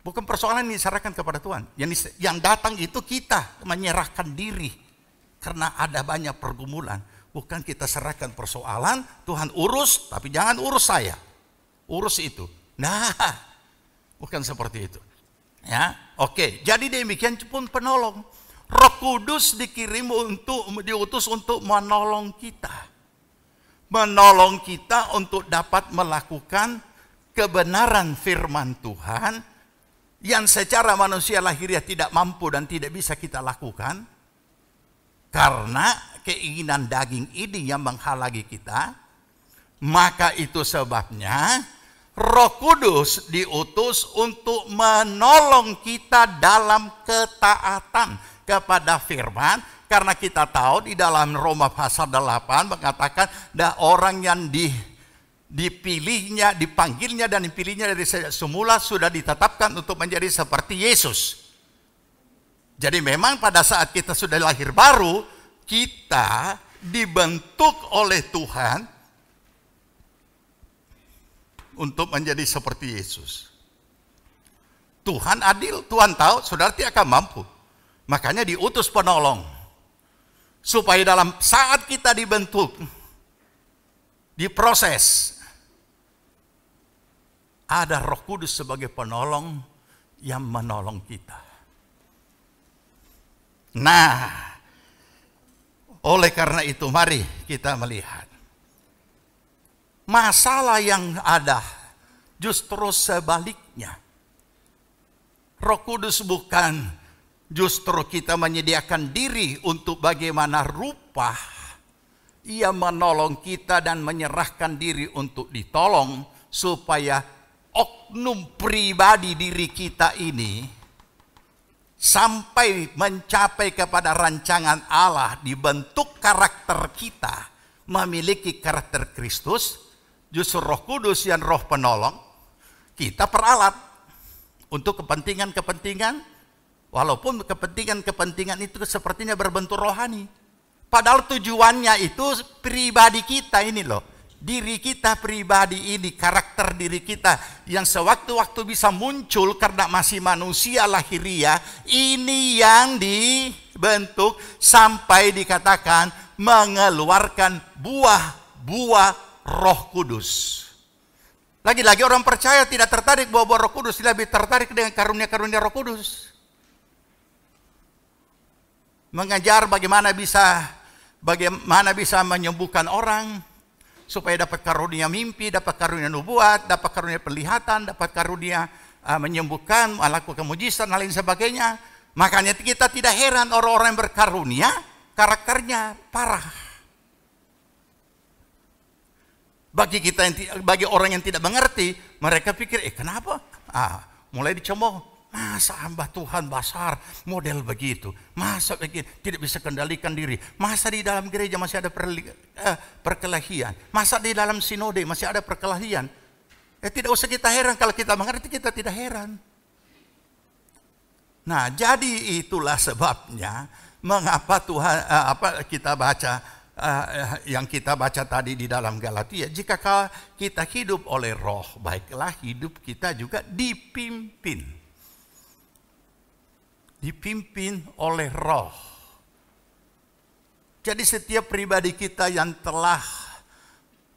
Bukan persoalan yang diserahkan kepada Tuhan. Yang datang itu kita menyerahkan diri. Karena ada banyak pergumulan. Bukan kita serahkan persoalan, Tuhan urus, tapi jangan urus saya. Urus itu. Nah, bukan seperti itu. Ya, oke. Jadi demikian pun penolong. Roh Kudus diutus untuk menolong kita. Menolong kita untuk dapat melakukan kebenaran firman Tuhan yang secara manusia lahiriah tidak mampu dan tidak bisa kita lakukan karena keinginan daging ini yang menghalangi kita. Maka itu sebabnya Roh Kudus diutus untuk menolong kita dalam ketaatan kepada firman. Karena kita tahu di dalam Roma pasal 8 mengatakan orang yang dipanggilnya dan dipilihnya dari semula sudah ditetapkan untuk menjadi seperti Yesus. Jadi memang pada saat kita sudah lahir baru, kita dibentuk oleh Tuhan untuk menjadi seperti Yesus. Tuhan adil, Tuhan tahu saudara tidak akan mampu. Makanya diutus penolong. Supaya dalam saat kita dibentuk, diproses, ada Roh Kudus sebagai penolong yang menolong kita. Nah, oleh karena itu mari kita melihat. Masalah yang ada justru sebaliknya. Roh Kudus bukan justru kita menyediakan diri untuk bagaimana rupa Ia menolong kita dan menyerahkan diri untuk ditolong supaya oknum pribadi diri kita ini sampai mencapai kepada rancangan Allah, dibentuk karakter kita, memiliki karakter Kristus, justru Roh Kudus yang roh penolong, kita peralat untuk kepentingan-kepentingan, walaupun kepentingan-kepentingan itu sepertinya berbentuk rohani. Padahal tujuannya itu pribadi kita ini loh. Diri kita pribadi ini, karakter diri kita yang sewaktu-waktu bisa muncul karena masih manusia lahiriah, ini yang dibentuk sampai dikatakan mengeluarkan buah-buah Roh Kudus. Lagi-lagi orang percaya tidak tertarik buah-buah Roh Kudus, lebih tertarik dengan karunia-karunia Roh Kudus. Mengajar bagaimana bisa menyembuhkan orang, supaya dapat karunia mimpi, dapat karunia nubuat, dapat karunia penglihatan, dapat karunia menyembuhkan, melakukan mujizat, dan lain sebagainya. Makanya kita tidak heran orang-orang yang berkarunia, karakternya parah. Bagi orang yang tidak mengerti, mereka pikir, kenapa? Mulai dicemooh. Masa hamba Tuhan besar model begitu? Masa begini tidak bisa kendalikan diri? Masa di dalam gereja masih ada perkelahian? Masa di dalam sinode masih ada perkelahian? Tidak usah kita heran, kalau kita mengerti kita tidak heran. Nah, jadi itulah sebabnya mengapa Tuhan kita baca yang kita baca tadi di dalam Galatia, jika kita hidup oleh Roh, baiklah hidup kita juga dipimpin oleh Roh. Jadi setiap pribadi kita yang telah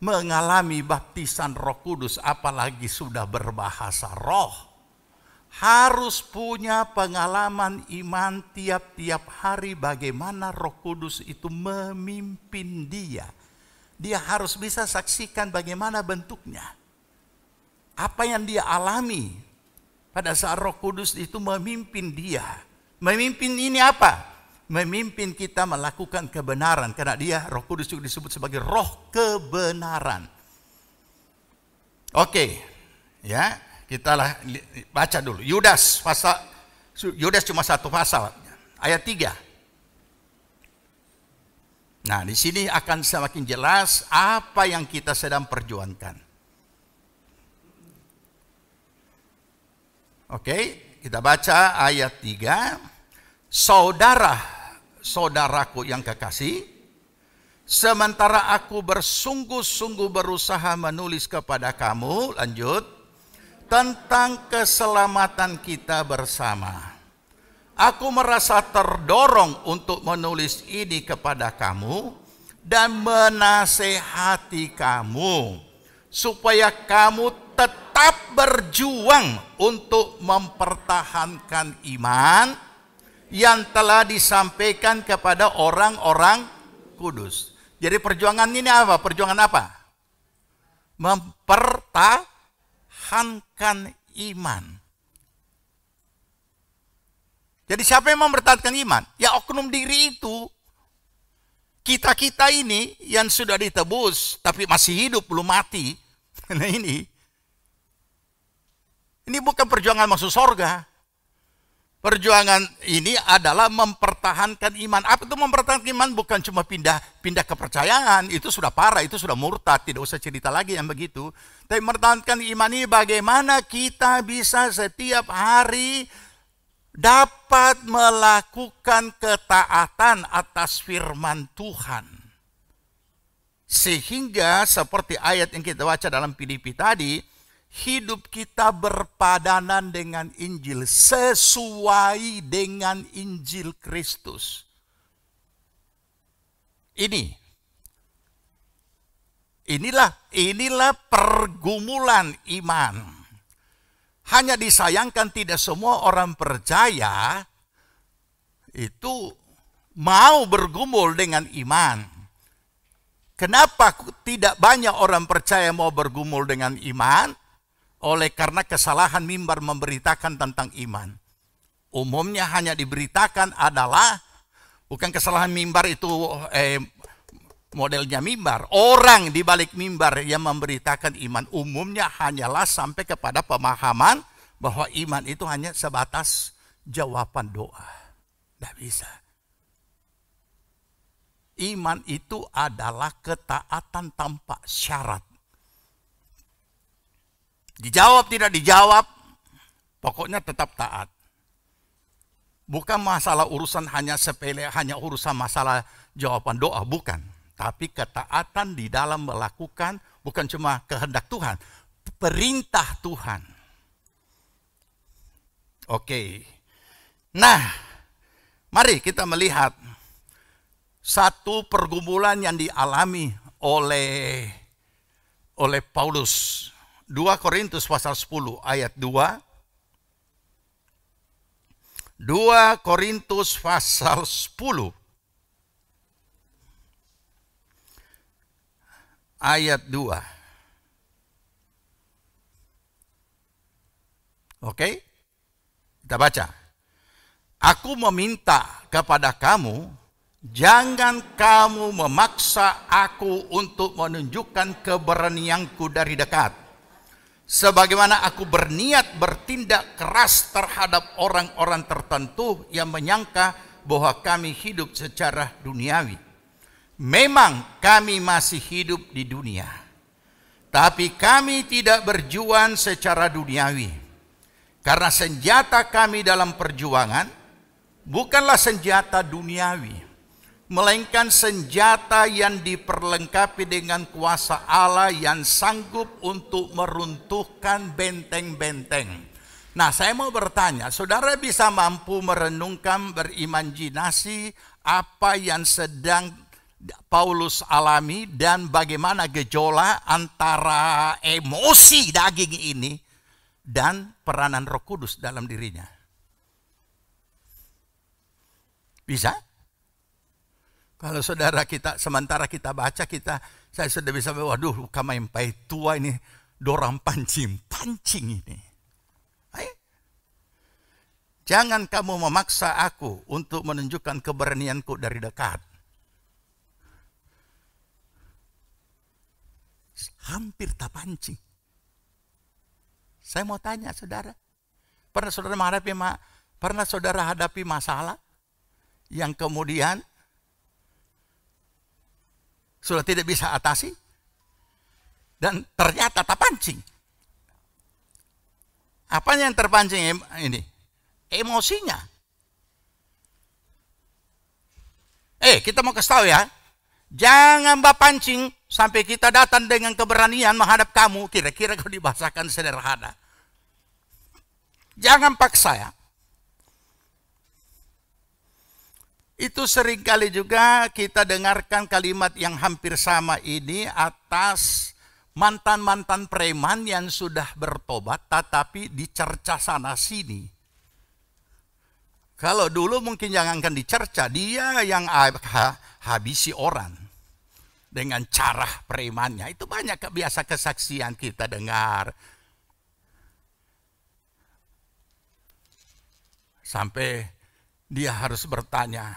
mengalami baptisan Roh Kudus, apalagi sudah berbahasa roh, harus punya pengalaman iman tiap-tiap hari bagaimana Roh Kudus itu memimpin dia. Dia harus bisa saksikan bagaimana bentuknya. Apa yang dia alami pada saat Roh Kudus itu memimpin dia. Memimpin ini apa? Memimpin kita melakukan kebenaran. Karena dia, Roh Kudus juga disebut sebagai roh kebenaran. Oke, ya, kita baca dulu. Yudas cuma satu pasal, ayat 3. Nah, di sini akan semakin jelas apa yang kita sedang perjuangkan. Oke, kita baca ayat 3. Saudaraku yang kekasih, sementara aku bersungguh-sungguh berusaha menulis kepada kamu, lanjut, tentang keselamatan kita bersama. Aku merasa terdorong untuk menulis ini kepada kamu dan menasehati kamu, supaya kamu tetap berjuang untuk mempertahankan iman yang telah disampaikan kepada orang-orang kudus. Jadi perjuangan ini apa? Perjuangan apa? Mempertahankan iman. Jadi siapa yang mempertahankan iman? Ya oknum diri itu. Kita ini yang sudah ditebus tapi masih hidup, belum mati. Nah ini bukan perjuangan masuk surga. Perjuangan ini adalah mempertahankan iman. Apa itu mempertahankan iman? Bukan cuma pindah kepercayaan, itu sudah parah, itu sudah murtad, tidak usah cerita lagi yang begitu. Tapi mempertahankan iman ini bagaimana kita bisa setiap hari dapat melakukan ketaatan atas firman Tuhan. Sehingga seperti ayat yang kita baca dalam Filipi tadi, hidup kita berpadanan dengan Injil, sesuai dengan Injil Kristus. Inilah pergumulan iman. Hanya disayangkan tidak semua orang percaya itu mau bergumul dengan iman. Kenapa tidak banyak orang percaya mau bergumul dengan iman? Oleh karena kesalahan mimbar memberitakan tentang iman. Umumnya hanya diberitakan adalah, bukan kesalahan mimbar itu modelnya mimbar. Orang di balik mimbar yang memberitakan iman umumnya hanyalah sampai kepada pemahaman bahwa iman itu hanya sebatas jawaban doa. Tidak bisa. Iman itu adalah ketaatan tanpa syarat. Dijawab tidak dijawab, pokoknya tetap taat. Bukan masalah urusan hanya sepele, hanya urusan masalah jawaban doa, bukan. Tapi ketaatan di dalam melakukan bukan cuma kehendak Tuhan, perintah Tuhan. Oke. Nah, mari kita melihat satu pergumulan yang dialami oleh Paulus. 2 Korintus pasal 10 ayat 2. 2 Korintus pasal 10 ayat 2. Oke? Kita baca. Aku meminta kepada kamu, jangan kamu memaksa aku untuk menunjukkan keberanianku dari dekat. Sebagaimana aku berniat bertindak keras terhadap orang-orang tertentu yang menyangka bahwa kami hidup secara duniawi. Memang kami masih hidup di dunia, tapi kami tidak berjuang secara duniawi. Karena senjata kami dalam perjuangan bukanlah senjata duniawi, melainkan senjata yang diperlengkapi dengan kuasa Allah yang sanggup untuk meruntuhkan benteng-benteng. Nah, saya mau bertanya, saudara bisa mampu merenungkan, berimajinasi apa yang sedang Paulus alami dan bagaimana gejolak antara emosi daging ini dan peranan Roh Kudus dalam dirinya? Bisa? Kalau saudara kita, sementara kita baca, saya sudah bisa, waduh, kamai tua ini, dorang pancing ini. Ayo. Jangan kamu memaksa aku untuk menunjukkan keberanianku dari dekat. Hampir tak pancing. Saya mau tanya saudara, pernah saudara hadapi masalah yang kemudian sudah tidak bisa atasi dan ternyata tak pancing? Apa yang terpancing ini? Emosinya. Kita mau kasih tahu ya, jangan pancing sampai kita datang dengan keberanian menghadap kamu. Kira-kira kalau dibahasakan sederhana, jangan paksa ya. Itu seringkali juga kita dengarkan kalimat yang hampir sama ini atas mantan-mantan preman yang sudah bertobat tetapi dicerca sana sini. Kalau dulu mungkin jangankan dicerca, dia yang habisi orang dengan cara premannya. Itu banyak biasa kesaksian kita dengar. Sampai dia harus bertanya,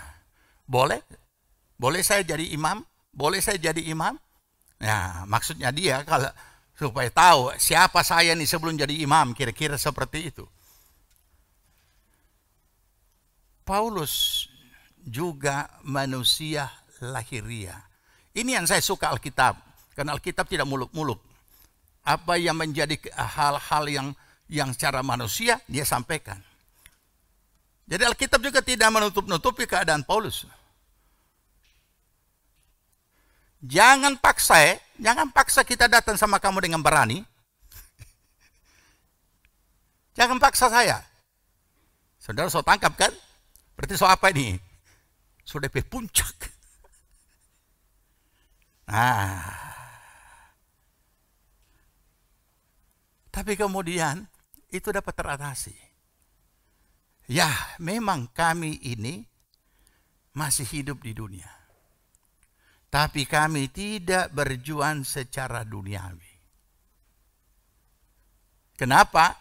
boleh saya jadi imam? Boleh saya jadi imam? Nah, maksudnya dia kalau supaya tahu siapa saya nih sebelum jadi imam, kira-kira seperti itu. Paulus juga manusia lahiriah. Ini yang saya suka Alkitab, karena Alkitab tidak muluk-muluk. Apa yang menjadi hal-hal yang secara manusia dia sampaikan. Jadi Alkitab juga tidak menutup-nutupi keadaan Paulus. Jangan paksa kita datang sama kamu dengan berani. Jangan paksa saya. Saudara so tangkap kan? Berarti so apa ini? Sudah sampai puncak. Nah, tapi kemudian itu dapat teratasi. Ya, memang kami ini masih hidup di dunia. Tapi kami tidak berjuang secara duniawi. Kenapa?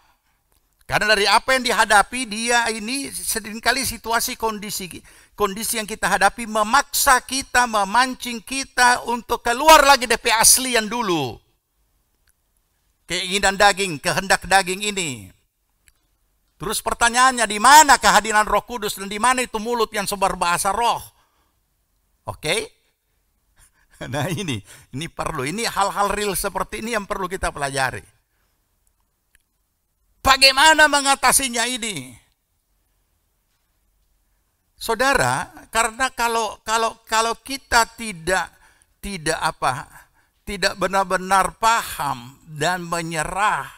Karena dari apa yang dihadapi dia ini seringkali situasi kondisi yang kita hadapi memaksa kita, memancing kita untuk keluar lagi dari asli yang dulu. Keinginan daging, kehendak daging ini. Terus pertanyaannya, di mana kehadiran Roh Kudus dan di mana itu mulut yang sebar bahasa roh? Oke? Nah ini perlu, ini hal-hal real seperti ini yang perlu kita pelajari. Bagaimana mengatasinya ini? Saudara, karena kalau kita tidak benar-benar paham dan menyerah,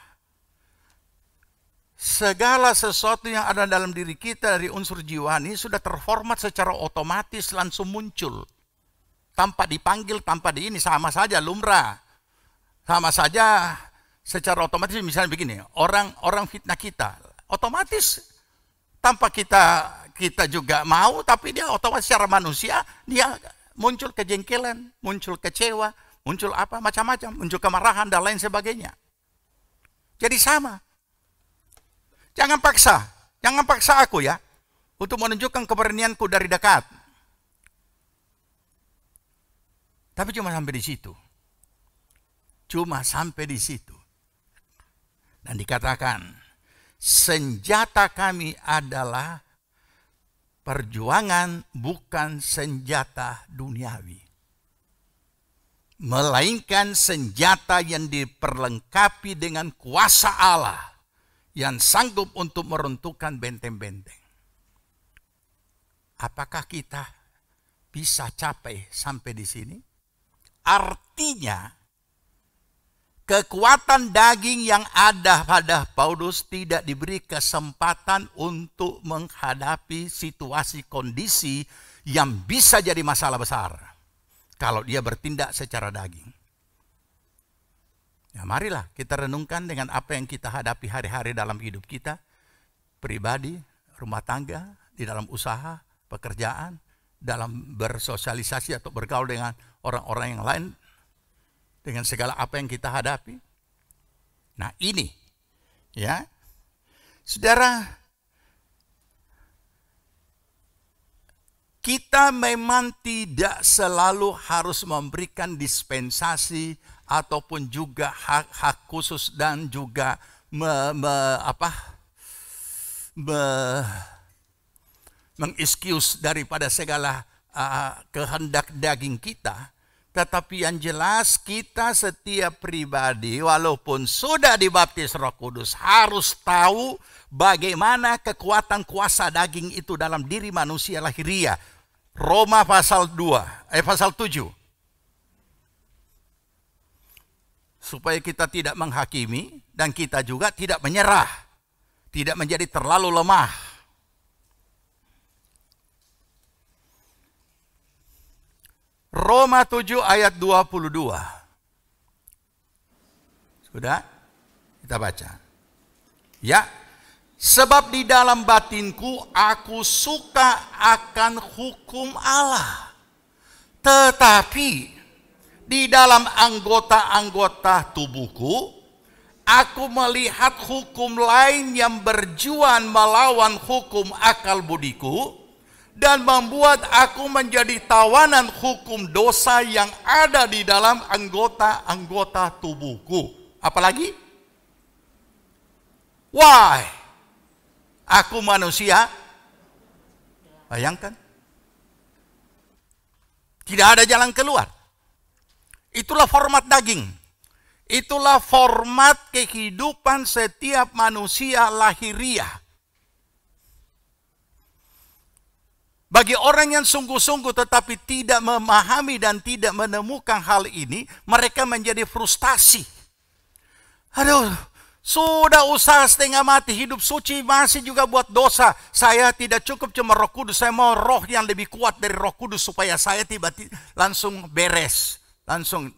segala sesuatu yang ada dalam diri kita dari unsur jiwani sudah terformat secara otomatis, langsung muncul. Tanpa dipanggil, tanpa ini, sama saja lumrah. Sama saja secara otomatis. Misalnya begini, orang fitnah kita, otomatis tanpa kita juga mau, tapi dia otomatis secara manusia, dia muncul kejengkelan, muncul kecewa, muncul apa, macam-macam, muncul kemarahan dan lain sebagainya. Jadi sama. Jangan paksa aku ya, untuk menunjukkan keberanianku dari dekat. Tapi cuma sampai di situ. Cuma sampai di situ. Dan dikatakan, senjata kami adalah perjuangan, bukan senjata duniawi. Melainkan senjata yang diperlengkapi dengan kuasa Allah yang sanggup untuk meruntuhkan benteng-benteng. Apakah kita bisa capai sampai di sini? Artinya, kekuatan daging yang ada pada Paulus tidak diberi kesempatan untuk menghadapi situasi kondisi yang bisa jadi masalah besar kalau dia bertindak secara daging. Ya, marilah kita renungkan dengan apa yang kita hadapi hari-hari dalam hidup kita, pribadi, rumah tangga, di dalam usaha, pekerjaan, dalam bersosialisasi atau bergaul dengan orang-orang yang lain, dengan segala apa yang kita hadapi. Nah ini, ya, saudara, kita memang tidak selalu harus memberikan dispensasi ataupun juga hak khusus dan juga mengexcuse daripada segala kehendak daging kita. Tetapi yang jelas kita setiap pribadi walaupun sudah dibaptis Roh Kudus harus tahu bagaimana kekuatan kuasa daging itu dalam diri manusia lahiriah. Roma pasal 7. Supaya kita tidak menghakimi dan kita juga tidak menyerah. Tidak menjadi terlalu lemah. Roma 7 ayat 22. Sudah? Kita baca. Ya, sebab di dalam batinku aku suka akan hukum Allah. Tetapi di dalam anggota-anggota tubuhku aku melihat hukum lain yang berjuang melawan hukum akal budiku dan membuat aku menjadi tawanan hukum dosa yang ada di dalam anggota-anggota tubuhku. Apalagi? Why? Aku manusia. Bayangkan. Tidak ada jalan keluar. Itulah format daging. Itulah format kehidupan setiap manusia lahiriah. Bagi orang yang sungguh-sungguh tetapi tidak memahami dan tidak menemukan hal ini, mereka menjadi frustasi. Aduh, sudah usaha setengah mati, hidup suci masih juga buat dosa. Saya tidak cukup cuma Roh Kudus, saya mau roh yang lebih kuat dari Roh Kudus supaya saya tiba-tiba langsung beres. Langsung,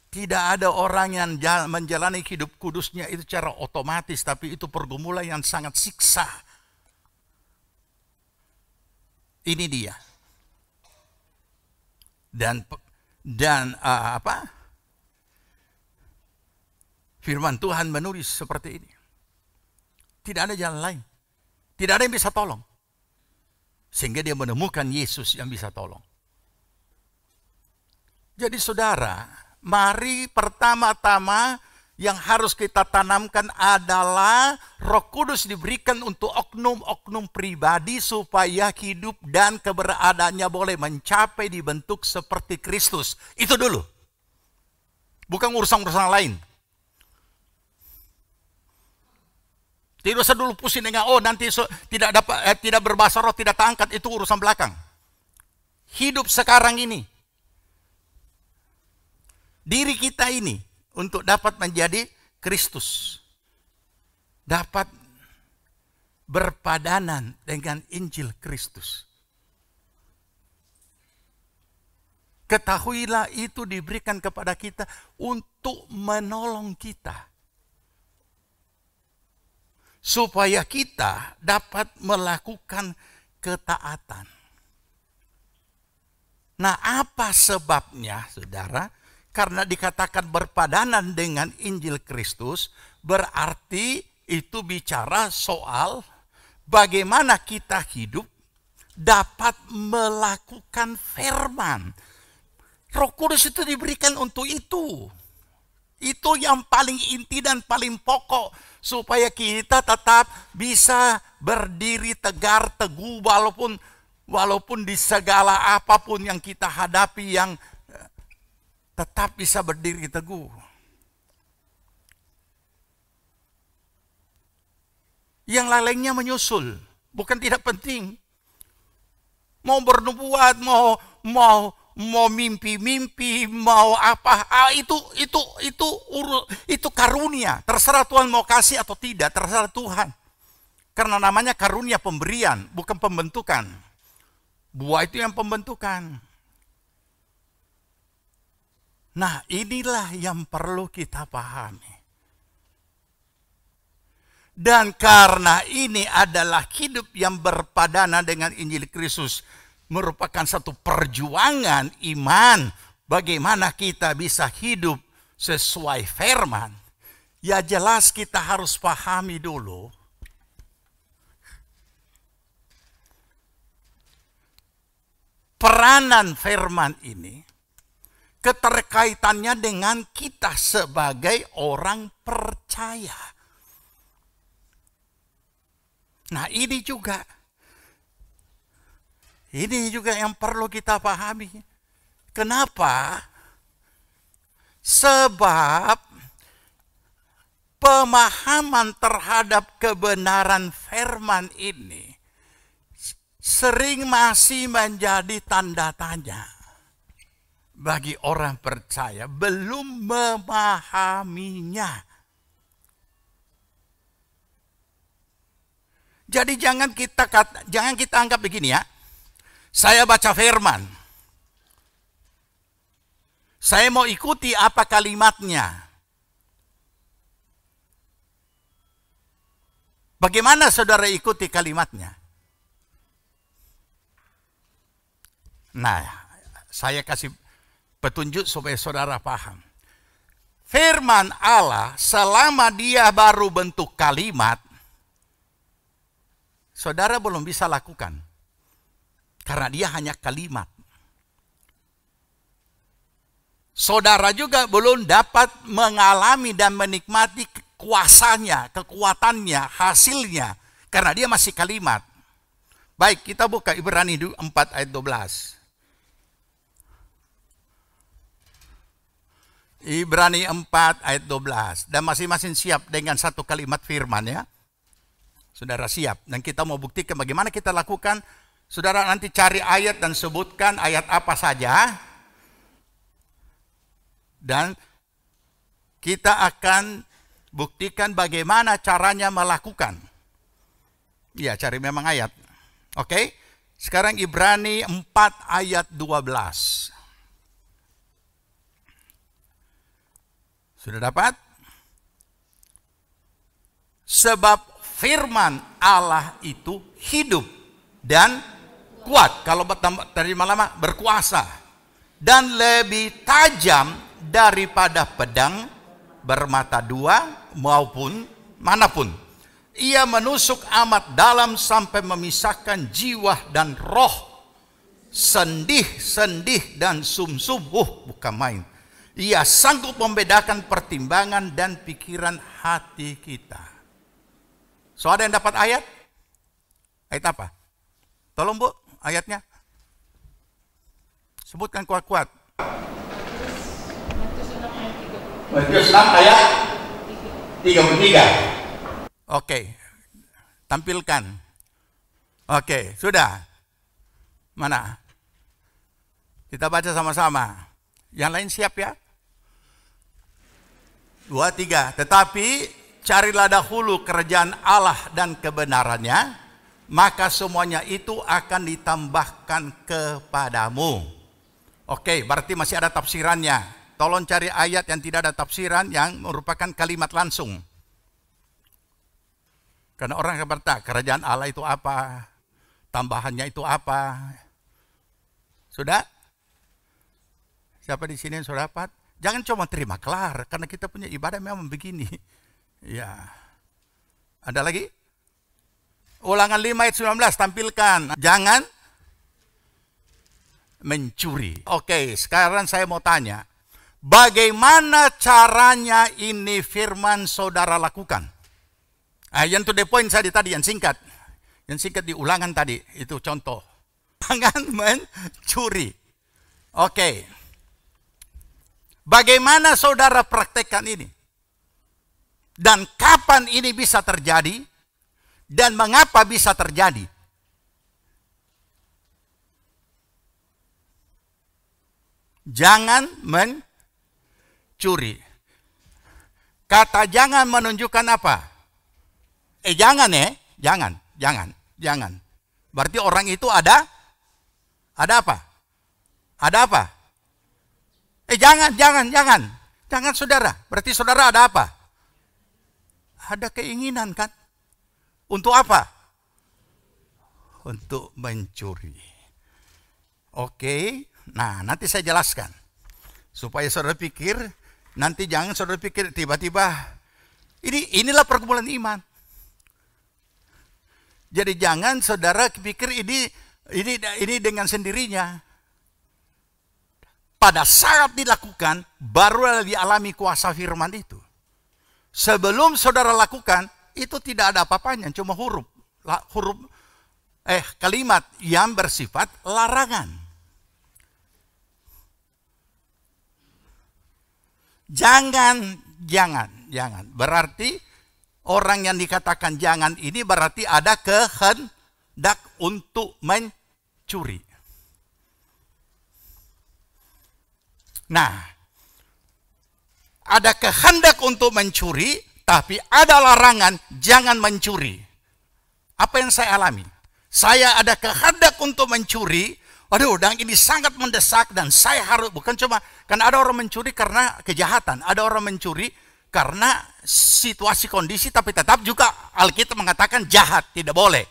tidak ada orang yang menjalani hidup kudusnya itu secara otomatis, tapi itu pergumulan yang sangat siksa. Ini dia. Dan firman Tuhan menulis seperti ini. Tidak ada jalan lain. Tidak ada yang bisa tolong. Sehingga dia menemukan Yesus yang bisa tolong. Jadi saudara, mari pertama-tama yang harus kita tanamkan adalah Roh Kudus diberikan untuk oknum-oknum pribadi supaya hidup dan keberadaannya boleh mencapai dibentuk seperti Kristus. Itu dulu. Bukan urusan-urusan lain. Tidak usah dulu pusing dengan nanti tidak berbahasa roh, tidak terangkat, itu urusan belakang. Hidup sekarang ini. Diri kita ini untuk dapat menjadi Kristus. Dapat berpadanan dengan Injil Kristus. Ketahuilah itu diberikan kepada kita untuk menolong kita. Supaya kita dapat melakukan ketaatan. Nah, apa sebabnya, saudara? Karena dikatakan berpadanan dengan Injil Kristus, berarti itu bicara soal bagaimana kita hidup dapat melakukan firman. Roh Kudus itu diberikan untuk itu. Itu yang paling inti dan paling pokok supaya kita tetap bisa berdiri tegar, teguh walaupun di segala apapun yang kita hadapi, yang tetap bisa berdiri teguh. Yang lainnya menyusul, bukan tidak penting. Mau bernubuat, mau mimpi-mimpi, mau apa, itu karunia. Terserah Tuhan mau kasih atau tidak, terserah Tuhan. Karena namanya karunia pemberian, bukan pembentukan. Buah itu yang pembentukan. Nah, inilah yang perlu kita pahami. Dan karena ini adalah hidup yang berpadanan dengan Injil Kristus, merupakan satu perjuangan iman bagaimana kita bisa hidup sesuai firman. Ya jelas kita harus pahami dulu peranan firman ini, keterkaitannya dengan kita sebagai orang percaya. Nah, ini juga yang perlu kita pahami. Kenapa? Sebab pemahaman terhadap kebenaran firman ini sering masih menjadi tanda tanya bagi orang percaya, belum memahaminya. Jadi jangan kita anggap begini ya. Saya baca firman. Saya mau ikuti apa kalimatnya. Bagaimana saudara ikuti kalimatnya? Nah, saya kasih petunjuk supaya saudara paham. Firman Allah selama dia baru bentuk kalimat, saudara belum bisa lakukan. Karena dia hanya kalimat. Saudara juga belum dapat mengalami dan menikmati kuasanya, kekuatannya, hasilnya. Karena dia masih kalimat. Baik, kita buka Ibrani 4 ayat 12. Ibrani 4 ayat 12. Dan masing-masing siap dengan satu kalimat firman ya. Saudara siap. Dan kita mau buktikan bagaimana kita lakukan. Saudara nanti cari ayat dan sebutkan ayat apa saja. Dan kita akan buktikan bagaimana caranya melakukan. Ya, cari memang ayat. Oke. Sekarang Ibrani 4 ayat 12. Sudah dapat? Sebab firman Allah itu hidup dan kuat. Kalau terjemah lama, berkuasa. Dan lebih tajam daripada pedang bermata dua maupun manapun. Ia menusuk amat dalam sampai memisahkan jiwa dan roh, sendih-sendih dan sumsum. Bukan main. Ia sanggup membedakan pertimbangan dan pikiran hati kita. So, ada yang dapat ayat? Ayat apa? Tolong Bu, ayatnya. Sebutkan kuat-kuat. Matius 6 ayat 33. Oke, tampilkan. Oke, sudah. Mana? Kita baca sama-sama. Yang lain siap ya? 2, 3. Tetapi carilah dahulu kerajaan Allah dan kebenarannya, maka semuanya itu akan ditambahkan kepadamu. Oke, berarti masih ada tafsirannya. Tolong cari ayat yang tidak ada tafsiran, yang merupakan kalimat langsung. Karena orang akan bertanya, kerajaan Allah itu apa? Tambahannya itu apa? Sudah? Siapa di sini yang sudah dapat? Jangan cuma terima kelar, karena kita punya ibadah memang begini. Ya. Ada lagi? Ulangan 5 ayat 19, tampilkan. Jangan mencuri. Oke, sekarang saya mau tanya. Bagaimana caranya ini firman saudara lakukan? Yang to the point tadi, yang singkat. Yang singkat di ulangan tadi, itu contoh. Jangan mencuri. Oke. Bagaimana saudara praktekkan ini? Dan kapan ini bisa terjadi? Dan mengapa bisa terjadi? Jangan mencuri. Kata jangan menunjukkan apa? Jangan. Berarti orang itu ada apa? Ada apa? Jangan saudara. Berarti saudara ada apa? Ada keinginan kan? Untuk apa? Untuk mencuri. Oke. Nah, nanti saya jelaskan. Supaya saudara pikir, nanti jangan saudara pikir tiba-tiba, inilah pergumulan iman. Jadi jangan saudara pikir ini dengan sendirinya. Pada saat dilakukan, baru dialami kuasa firman itu. Sebelum saudara lakukan, itu tidak ada apa-apanya, cuma kalimat yang bersifat larangan. Jangan. Berarti orang yang dikatakan jangan ini berarti ada kehendak untuk mencuri. Nah, ada kehendak untuk mencuri, tapi ada larangan jangan mencuri. Apa yang saya alami? Saya ada kehendak untuk mencuri, dan ini sangat mendesak dan saya harus, bukan cuma, karena ada orang mencuri karena kejahatan, ada orang mencuri karena situasi kondisi, tapi tetap juga Alkitab mengatakan jahat, tidak boleh.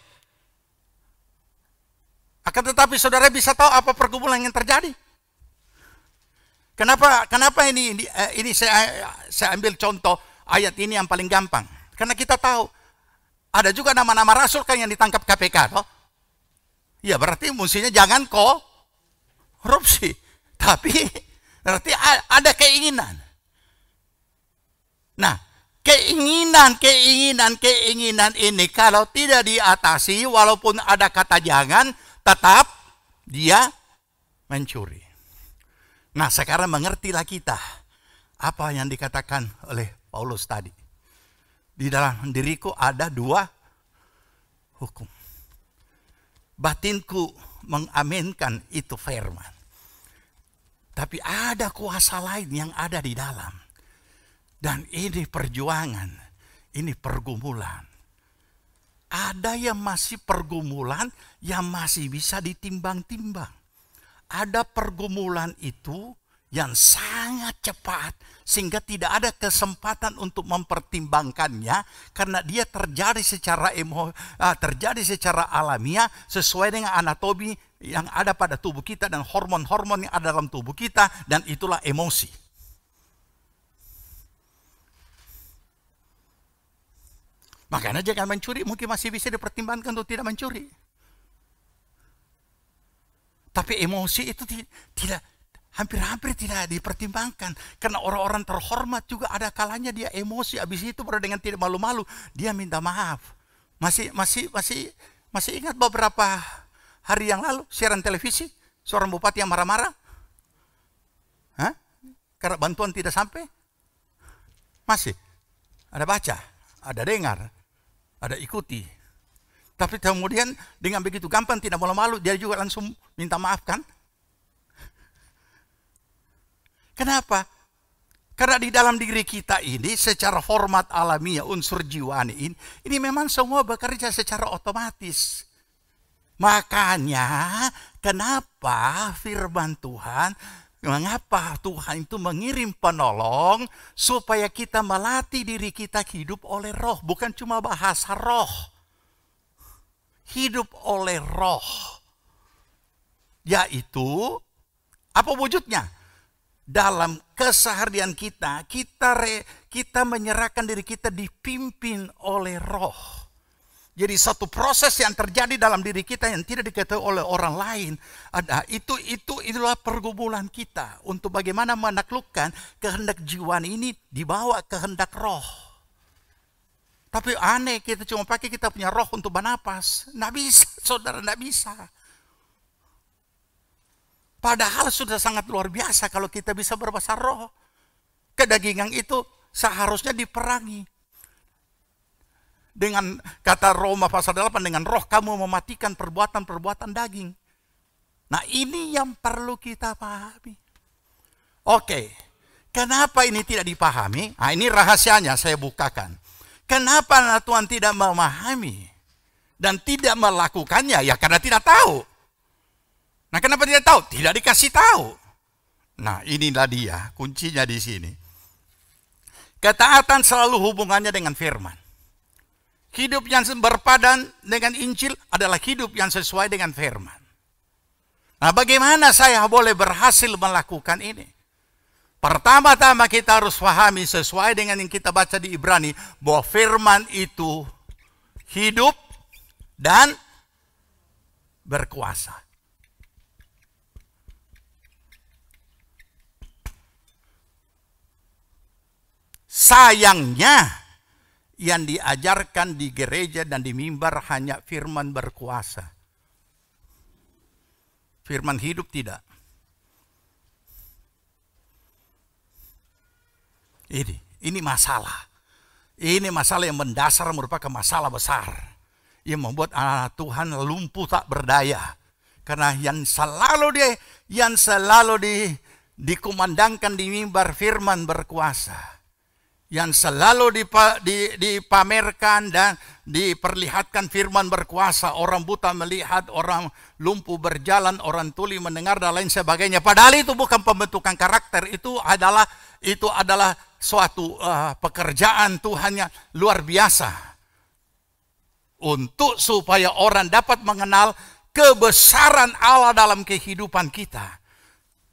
Akan tetapi saudara bisa tahu apa pergumulan yang terjadi. Kenapa ini saya ambil contoh ayat ini yang paling gampang. Karena kita tahu ada juga nama-nama rasul kan yang ditangkap KPK, toh? Ya berarti mestinya jangan korupsi. Tapi berarti ada keinginan. Nah, keinginan ini kalau tidak diatasi, walaupun ada kata jangan, tetap dia mencuri. Nah, sekarang mengertilah kita apa yang dikatakan oleh Paulus tadi. Di dalam diriku ada 2 hukum. Batinku mengaminkan itu firman. Tapi ada kuasa lain yang ada di dalam. Dan ini perjuangan, ini pergumulan. Ada yang masih pergumulan yang masih bisa ditimbang-timbang. Ada pergumulan itu yang sangat cepat sehingga tidak ada kesempatan untuk mempertimbangkannya karena dia terjadi secara alamiah sesuai dengan anatomi yang ada pada tubuh kita dan hormon-hormon yang ada dalam tubuh kita, dan itulah emosi. Makanya jangan mencuri, mungkin masih bisa dipertimbangkan untuk tidak mencuri. Tapi emosi itu tidak, hampir-hampir tidak dipertimbangkan. Karena orang-orang terhormat juga ada kalanya dia emosi, habis itu baru dengan tidak malu-malu dia minta maaf. Masih ingat beberapa hari yang lalu siaran televisi seorang bupati yang marah-marah? Hah? Karena bantuan tidak sampai? Masih ada baca, ada dengar, ada ikuti. Tapi kemudian dengan begitu gampang tidak malu-malu dia juga langsung minta maaf kan? Kenapa? Karena di dalam diri kita ini secara format alamiah unsur jiwani ini memang semua bekerja secara otomatis. Makanya kenapa firman Tuhan, mengapa Tuhan itu mengirim penolong supaya kita melatih diri kita hidup oleh roh. Bukan cuma bahasa roh. Hidup oleh roh. Yaitu, apa wujudnya? Dalam keseharian kita menyerahkan diri kita dipimpin oleh roh. Jadi satu proses yang terjadi dalam diri kita yang tidak diketahui oleh orang lain. Itulah pergumulan kita untuk bagaimana menaklukkan kehendak jiwa ini dibawa kehendak roh. Tapi aneh, kita cuma pakai kita punya roh untuk bernapas. Nggak bisa, saudara, nggak bisa. Padahal sudah sangat luar biasa kalau kita bisa berbahasa roh. Kedagingan itu seharusnya diperangi. Dengan kata Roma pasal 8, dengan roh kamu mematikan perbuatan-perbuatan daging. Nah ini yang perlu kita pahami. Oke, kenapa ini tidak dipahami? Nah ini rahasianya saya bukakan. Kenapa Tuhan tidak memahami dan tidak melakukannya? Ya karena tidak tahu. Nah kenapa tidak tahu? Tidak dikasih tahu. Nah inilah dia, kuncinya di sini. Ketaatan selalu hubungannya dengan firman. Hidup yang berpadan dengan Injil adalah hidup yang sesuai dengan firman. Nah bagaimana saya boleh berhasil melakukan ini? Pertama-tama kita harus pahami sesuai dengan yang kita baca di Ibrani, bahwa firman itu hidup dan berkuasa. Sayangnya yang diajarkan di gereja dan di mimbar hanya firman berkuasa. Firman hidup tidak. Ini masalah. Ini masalah yang mendasar, merupakan masalah besar. Yang membuat anak Tuhan lumpuh tak berdaya. Karena yang selalu dikumandangkan di mimbar firman berkuasa. Yang selalu dipamerkan dan diperlihatkan firman berkuasa. Orang buta melihat, orang lumpuh berjalan, orang tuli mendengar dan lain sebagainya. Padahal itu bukan pembentukan karakter, itu adalah suatu pekerjaan Tuhan yang luar biasa. Untuk supaya orang dapat mengenal kebesaran Allah dalam kehidupan kita.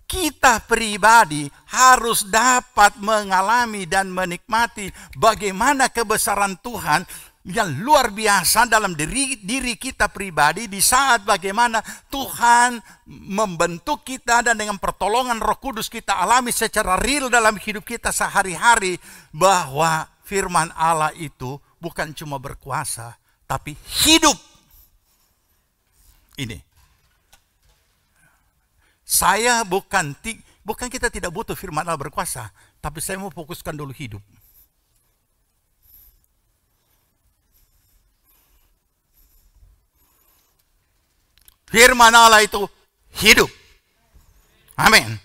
Kita pribadi harus dapat mengalami dan menikmati bagaimana kebesaran Tuhan yang luar biasa dalam diri kita pribadi di saat bagaimana Tuhan membentuk kita dan dengan pertolongan Roh Kudus kita alami secara real dalam hidup kita sehari-hari bahwa firman Allah itu bukan cuma berkuasa tapi hidup. Ini. Saya bukan kita tidak butuh firman Allah berkuasa, tapi saya mau fokuskan dulu hidup. Firman Allah itu hidup. Amin.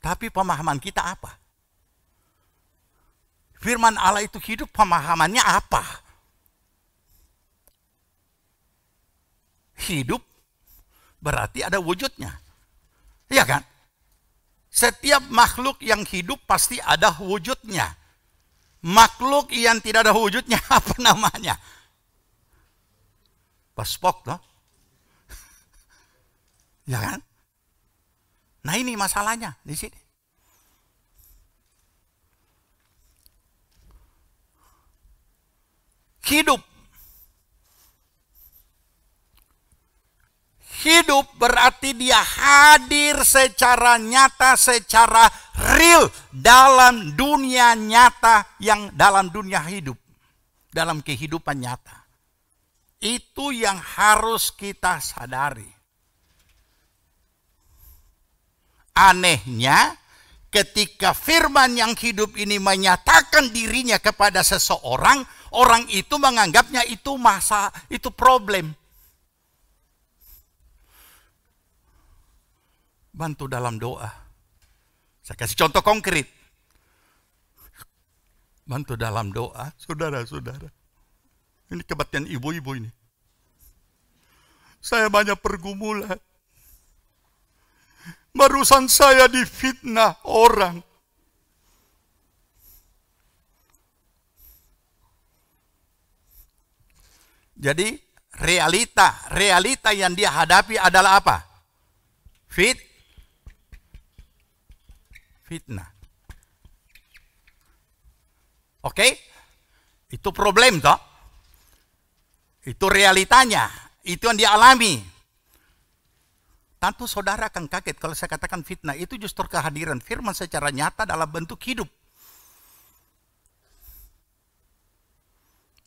Tapi pemahaman kita apa? Firman Allah itu hidup, pemahamannya apa? Hidup berarti ada wujudnya. Iya kan? Setiap makhluk yang hidup pasti ada wujudnya. Makhluk yang tidak ada wujudnya apa namanya? Paspok loh. Ya kan? Nah ini masalahnya di sini. hidup berarti dia hadir secara nyata, secara real dalam dunia nyata, yang dalam dunia hidup, dalam kehidupan nyata. Itu yang harus kita sadari. Anehnya, ketika firman yang hidup ini menyatakan dirinya kepada seseorang, orang itu menganggapnya itu itu problem. Bantu dalam doa. Saya kasih contoh konkret. Bantu dalam doa, saudara-saudara. Ini kebaktian ibu-ibu ini. Saya banyak pergumulan. Barusan saya difitnah orang. Jadi realita yang dia hadapi adalah apa? Fitnah. Oke? Itu problem toh. Itu realitanya. Itu yang dia alami. Tentu saudara akan kaget kalau saya katakan fitnah. Itu justru kehadiran firman secara nyata dalam bentuk hidup.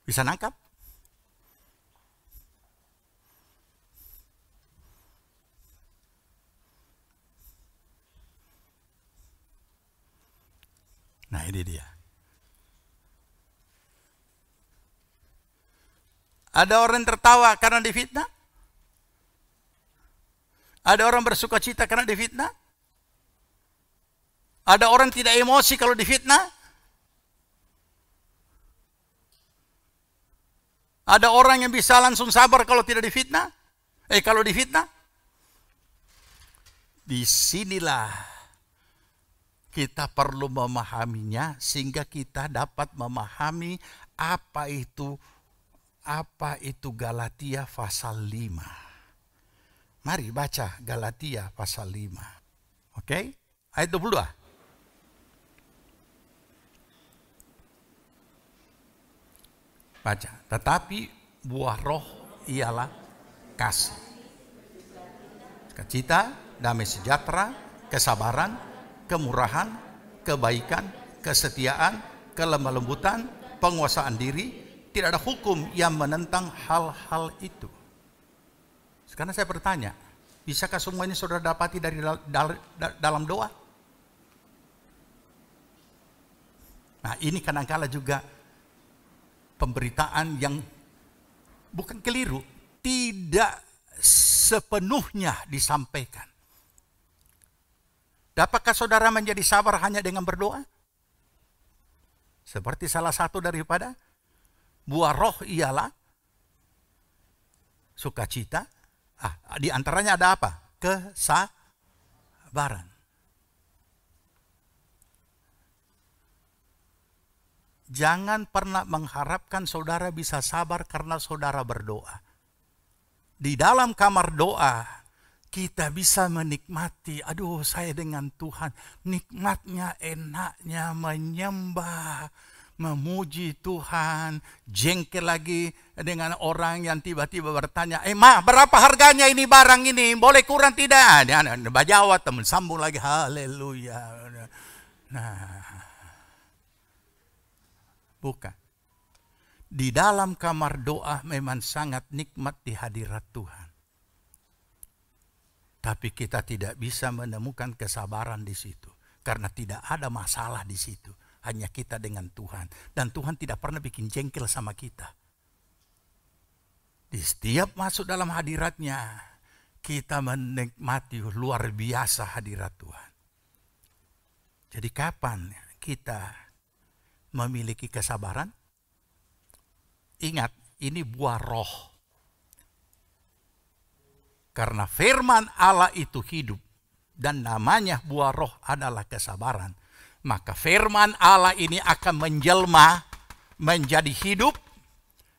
Bisa nangkap? Nah, ini dia. Ada orang tertawa karena difitnah? Ada orang bersuka cita karena difitnah? Ada orang tidak emosi kalau difitnah? Ada orang yang bisa langsung sabar kalau tidak difitnah? Kalau difitnah? Disinilah kita perlu memahaminya sehingga kita dapat memahami apa itu Galatia pasal 5. Mari baca Galatia pasal 5. Oke? Ayat 22. Baca. Tetapi buah roh ialah kasih, sukacita, damai sejahtera, kesabaran, kemurahan, kebaikan, kesetiaan, kelemah lembutan, penguasaan diri. Tidak ada hukum yang menentang hal-hal itu. Sekarang saya bertanya, bisakah semua ini saudara dapati dari dalam doa? Nah, ini kadang-kala juga pemberitaan yang bukan keliru, tidak sepenuhnya disampaikan. Dapatkah saudara menjadi sabar hanya dengan berdoa? Seperti salah satu daripada buah roh ialah sukacita. Di antaranya ada apa? Kesabaran. Jangan pernah mengharapkan saudara bisa sabar karena saudara berdoa. Di dalam kamar doa, kita bisa menikmati, aduh saya dengan Tuhan, nikmatnya, enaknya menyembah, memuji Tuhan, jengkel lagi dengan orang yang tiba-tiba bertanya, Ma, berapa harganya ini barang ini? Boleh kurang tidak? Dia bajawat, teman sambung lagi, haleluya. Nah, bukan. Di dalam kamar doa memang sangat nikmat di hadirat Tuhan. Tapi kita tidak bisa menemukan kesabaran di situ. Karena tidak ada masalah di situ. Hanya kita dengan Tuhan. Dan Tuhan tidak pernah bikin jengkel sama kita. Di setiap masuk dalam hadiratnya, kita menikmati luar biasa hadirat Tuhan. Jadi kapan kita memiliki kesabaran? Ingat, ini buah roh. Karena firman Allah itu hidup. Dan namanya buah roh adalah kesabaran. Maka firman Allah ini akan menjelma menjadi hidup.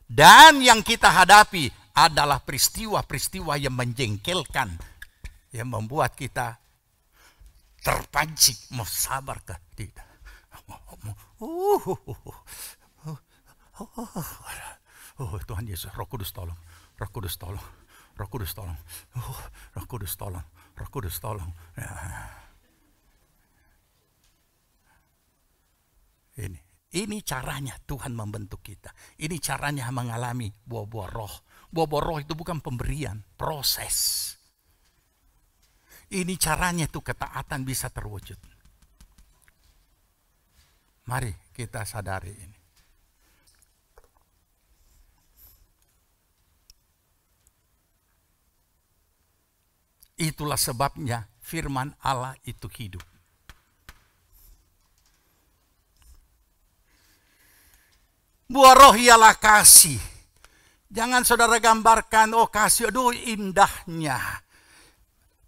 Dan yang kita hadapi adalah peristiwa-peristiwa yang menjengkelkan. Yang membuat kita terpancing. Mau sabar kah? Tidak. Tuhan Yesus, Roh Kudus tolong. Roh Kudus tolong. Roh Kudus tolong. Roh Kudus tolong. Roh Kudus tolong. Ya. Ini caranya Tuhan membentuk kita. Ini caranya mengalami buah-buah roh. Buah-buah roh itu bukan pemberian, proses. Ini caranya tuh ketaatan bisa terwujud. Mari kita sadari ini. Itulah sebabnya firman Allah itu hidup. Buah roh ialah kasih. Jangan saudara gambarkan, oh kasih, aduh indahnya.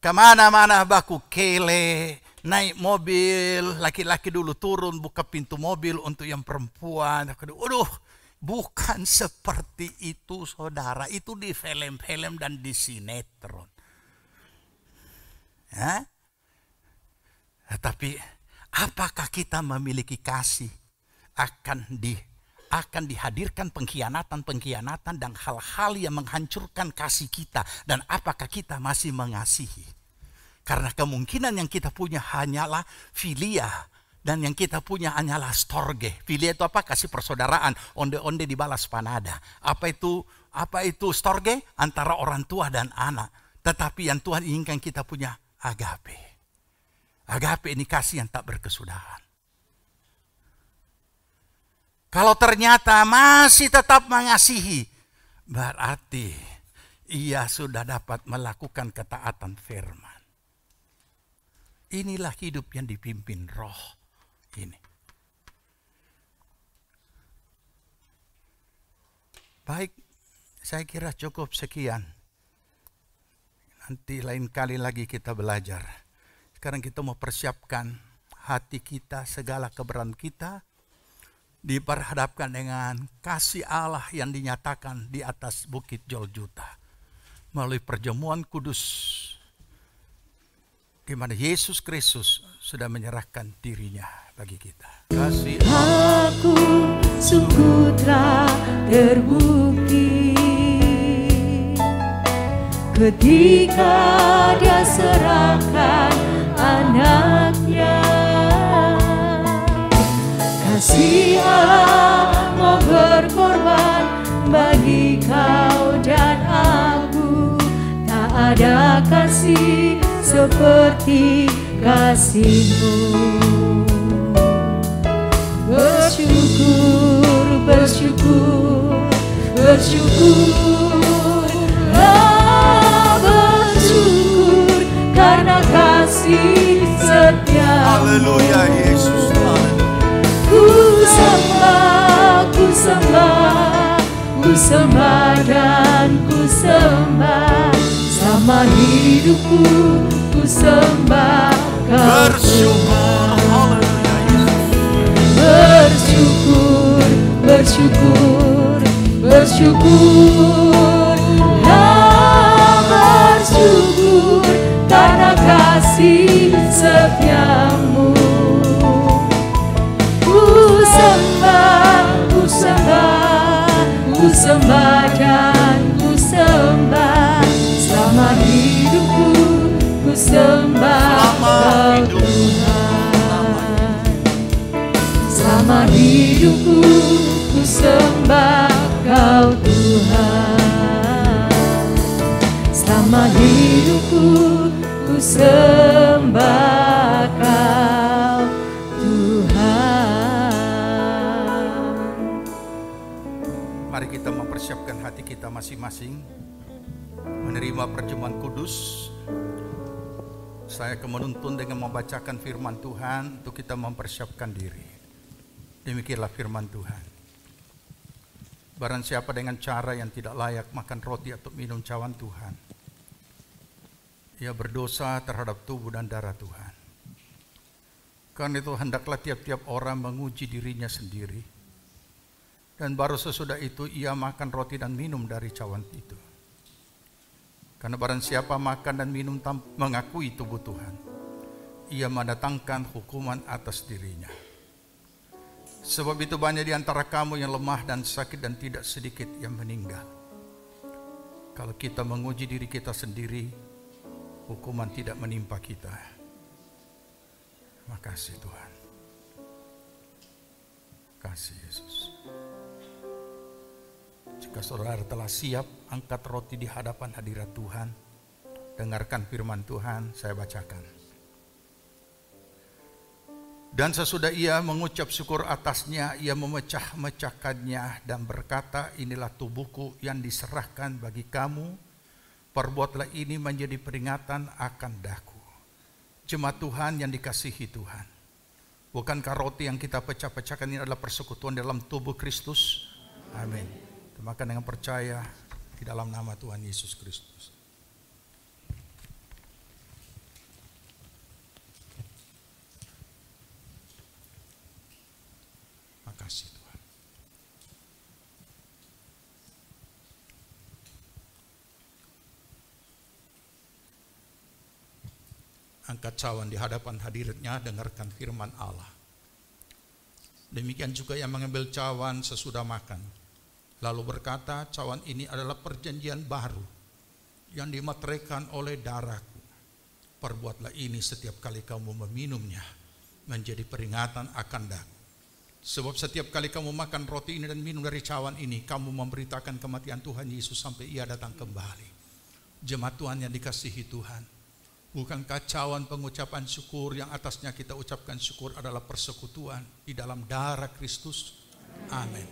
Kemana-mana baku kele, naik mobil, laki-laki dulu turun buka pintu mobil untuk yang perempuan. Aduh, bukan seperti itu saudara. Itu di film-film dan di sinetron. Ya? Tapi apakah kita memiliki kasih akan dihadirkan pengkhianatan dan hal-hal yang menghancurkan kasih kita. Dan apakah kita masih mengasihi? Karena kemungkinan yang kita punya hanyalah filia. Dan yang kita punya hanyalah storge. Filia itu apa? Kasih persaudaraan. Onde-onde dibalas panada. Apa itu storge? Antara orang tua dan anak. Tetapi yang Tuhan inginkan kita punya agape. Agape ini kasih yang tak berkesudahan. Kalau ternyata masih tetap mengasihi, berarti ia sudah dapat melakukan ketaatan firman. Inilah hidup yang dipimpin roh ini. Baik, saya kira cukup sekian. Nanti lain kali lagi kita belajar. Sekarang kita mau persiapkan hati kita, segala keberadaan kita, diperhadapkan dengan kasih Allah yang dinyatakan di atas bukit Golgota melalui perjamuan kudus di mana Yesus Kristus sudah menyerahkan dirinya bagi kita. Kasih Aku sungguh telah terbukti ketika Dia serahkan anaknya. Kasih Allah mau berkorban bagi kau dan aku. Tak ada kasih seperti kasih-Mu. Bersyukur, bersyukur, bersyukur, bersyukur karena kasih setia. Haleluya Yesus. Ku sembah, ku sembah, ku sembah dan ku sembah. Selama hidupku ku sembah Kau Tuhan. Bersyukur, bersyukur, bersyukur, bersyukur karena kasih setiamu. Ku sembah dan ku sembah. Selama hidupku ku sembah Kau Tuhan. Selama hidupku ku sembah Kau Tuhan. Selama hidupku ku sembah Kau Tuhan. Mari kita mempersiapkan hati kita masing-masing menerima perjamuan kudus. Saya akan menuntun dengan membacakan firman Tuhan untuk kita mempersiapkan diri. Demikianlah firman Tuhan. Barang siapa dengan cara yang tidak layak makan roti atau minum cawan Tuhan, ia berdosa terhadap tubuh dan darah Tuhan. Karena itu hendaklah tiap-tiap orang menguji dirinya sendiri. Dan baru sesudah itu ia makan roti dan minum dari cawan itu. Karena barang siapa makan dan minum tanpa mengakui tubuh Tuhan, ia mendatangkan hukuman atas dirinya. Sebab itu banyak di antara kamu yang lemah dan sakit dan tidak sedikit yang meninggal. Kalau kita menguji diri kita sendiri, hukuman tidak menimpa kita. Makasih Tuhan. Kasih Yesus. Jika saudara telah siap, angkat roti di hadapan hadirat Tuhan. Dengarkan firman Tuhan, saya bacakan. Dan sesudah ia mengucap syukur atasnya, ia memecah-mecahkannya dan berkata, inilah tubuhku yang diserahkan bagi kamu. Perbuatlah ini menjadi peringatan akan daku. Jemaat Tuhan yang dikasihi Tuhan. Bukankah roti yang kita pecah-pecahkan ini adalah persekutuan dalam tubuh Kristus? Amin. Makan dengan percaya di dalam nama Tuhan Yesus Kristus. Makasih Tuhan. Angkat cawan di hadapan hadiratnya, dengarkan firman Allah. Demikian juga yang mengambil cawan sesudah makan, lalu berkata, cawan ini adalah perjanjian baru yang dimateraikan oleh darahku. Perbuatlah ini setiap kali kamu meminumnya, menjadi peringatan akan daku. Sebab setiap kali kamu makan roti ini dan minum dari cawan ini, kamu memberitakan kematian Tuhan Yesus sampai ia datang kembali. Jemaat Tuhan yang dikasihi Tuhan, bukankah cawan pengucapan syukur yang atasnya kita ucapkan syukur adalah persekutuan di dalam darah Kristus? Amin.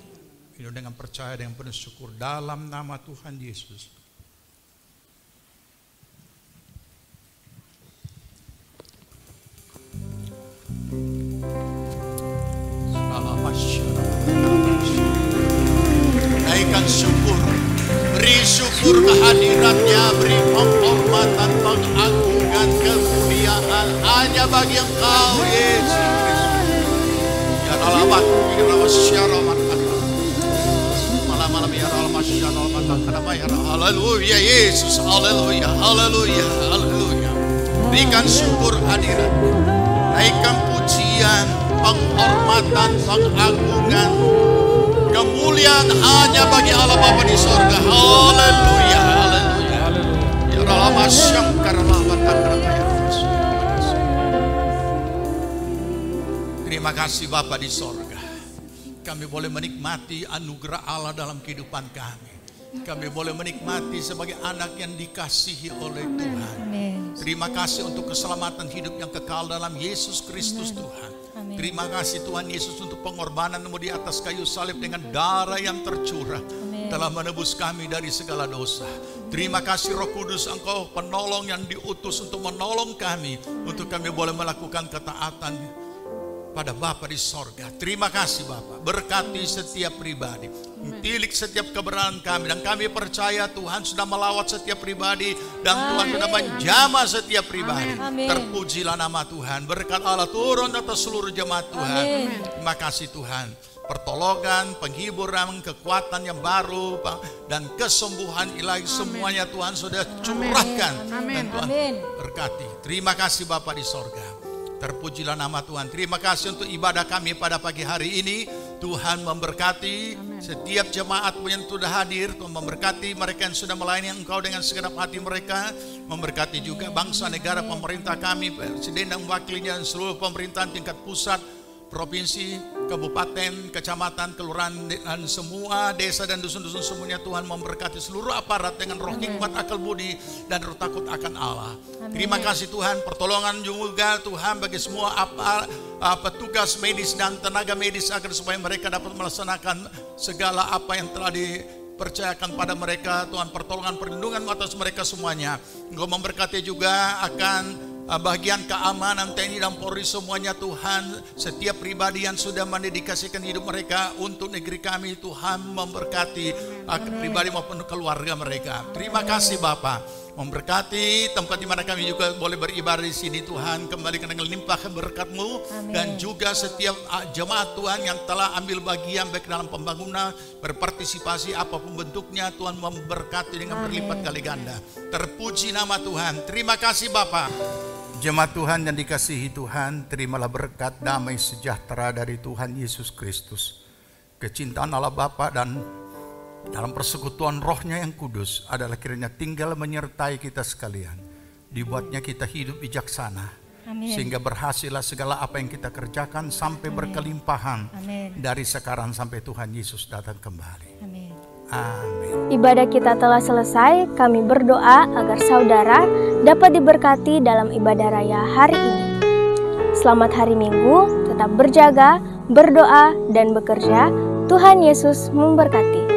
Minum dengan percaya, dengan penuh syukur dalam nama Tuhan Yesus. Naikkan syukur, beri syukur kehadirannya, beri penghormatan, pengagungan, kemuliaan hanya bagi Engkau Yesus Kristus. Ya alamat, ya alamat syaramat. Malam-malam ya alamat syaramat. Kenapa ya? Haleluya Yesus, haleluya, haleluya, haleluya. Berikan syukur hadirat, naikkan pujian, penghormatan, pengagungan, kemuliaan hanya bagi Allah Bapa di sorga. Haleluya, haleluya. Ya Allah masyangkarlah batakramaya. Terima kasih Bapa di sorga. Kami boleh menikmati anugerah Allah dalam kehidupan kami. Kami boleh menikmati sebagai anak yang dikasihi oleh Tuhan. Terima kasih untuk keselamatan hidup yang kekal dalam Yesus Kristus Tuhan. Terima kasih Tuhan Yesus untuk pengorbanan-Mu di atas kayu salib dengan darah yang tercurah. Telah menebus kami dari segala dosa. Terima kasih Roh Kudus, Engkau penolong yang diutus untuk menolong kami, untuk kami boleh melakukan ketaatan pada Bapa di sorga. Terima kasih Bapa, berkati setiap pribadi, tilik setiap keberadaan kami, dan kami percaya Tuhan sudah melawat setiap pribadi, dan Tuhan sudah menjamah setiap pribadi. Terpujilah nama Tuhan, berkat Allah turun atas seluruh jemaat Tuhan. Terima kasih Tuhan, pertolongan, penghiburan, kekuatan yang baru, dan kesembuhan ilahi semuanya Tuhan sudah curahkan, dan Tuhan berkati. Terima kasih Bapa di sorga. Terpujilah nama Tuhan. Terima kasih untuk ibadah kami pada pagi hari ini. Tuhan memberkati setiap jemaat-Mu yang sudah hadir. Tuhan memberkati mereka yang sudah melayani Engkau dengan segenap hati mereka. Memberkati juga bangsa, negara, pemerintah kami, presiden dan wakilnya, dan seluruh pemerintahan tingkat pusat, provinsi, kabupaten, kecamatan, kelurahan, dan semua desa dan dusun-dusun semuanya. Tuhan memberkati seluruh aparat dengan roh hikmat, akal budi, dan roh takut akan Allah. Terima kasih Tuhan, pertolongan juga Tuhan bagi semua petugas medis dan tenaga medis, agar supaya mereka dapat melaksanakan segala apa yang telah dipercayakan pada mereka. Tuhan, pertolongan, perlindungan atas mereka semuanya. Engkau memberkati juga akan bagian keamanan TNI dan Polri semuanya Tuhan. Setiap pribadi yang sudah mendedikasikan hidup mereka untuk negeri kami, Tuhan memberkati pribadi maupun keluarga mereka. Terima kasih Bapa, memberkati tempat di mana kami juga boleh beribadah di sini Tuhan. Kembalikan dengan limpah berkat-Mu, dan juga setiap jemaat Tuhan yang telah ambil bagian baik dalam pembangunan, berpartisipasi apapun bentuknya, Tuhan memberkati dengan berlipat kali ganda. Terpuji nama Tuhan. Terima kasih Bapa. Jemaat Tuhan yang dikasihi Tuhan, terimalah berkat damai sejahtera dari Tuhan Yesus Kristus, kecintaan Allah Bapa dan dalam persekutuan Roh-Nya yang kudus adalah kiranya tinggal menyertai kita sekalian. Dibuatnya kita hidup bijaksana. Amin. Sehingga berhasillah segala apa yang kita kerjakan sampai berkelimpahan. Amin. Dari sekarang sampai Tuhan Yesus datang kembali. Amin. Amin. Ibadah kita telah selesai. Kami berdoa agar saudara dapat diberkati dalam ibadah raya hari ini. Selamat hari Minggu, tetap berjaga, berdoa, dan bekerja. Tuhan Yesus memberkati.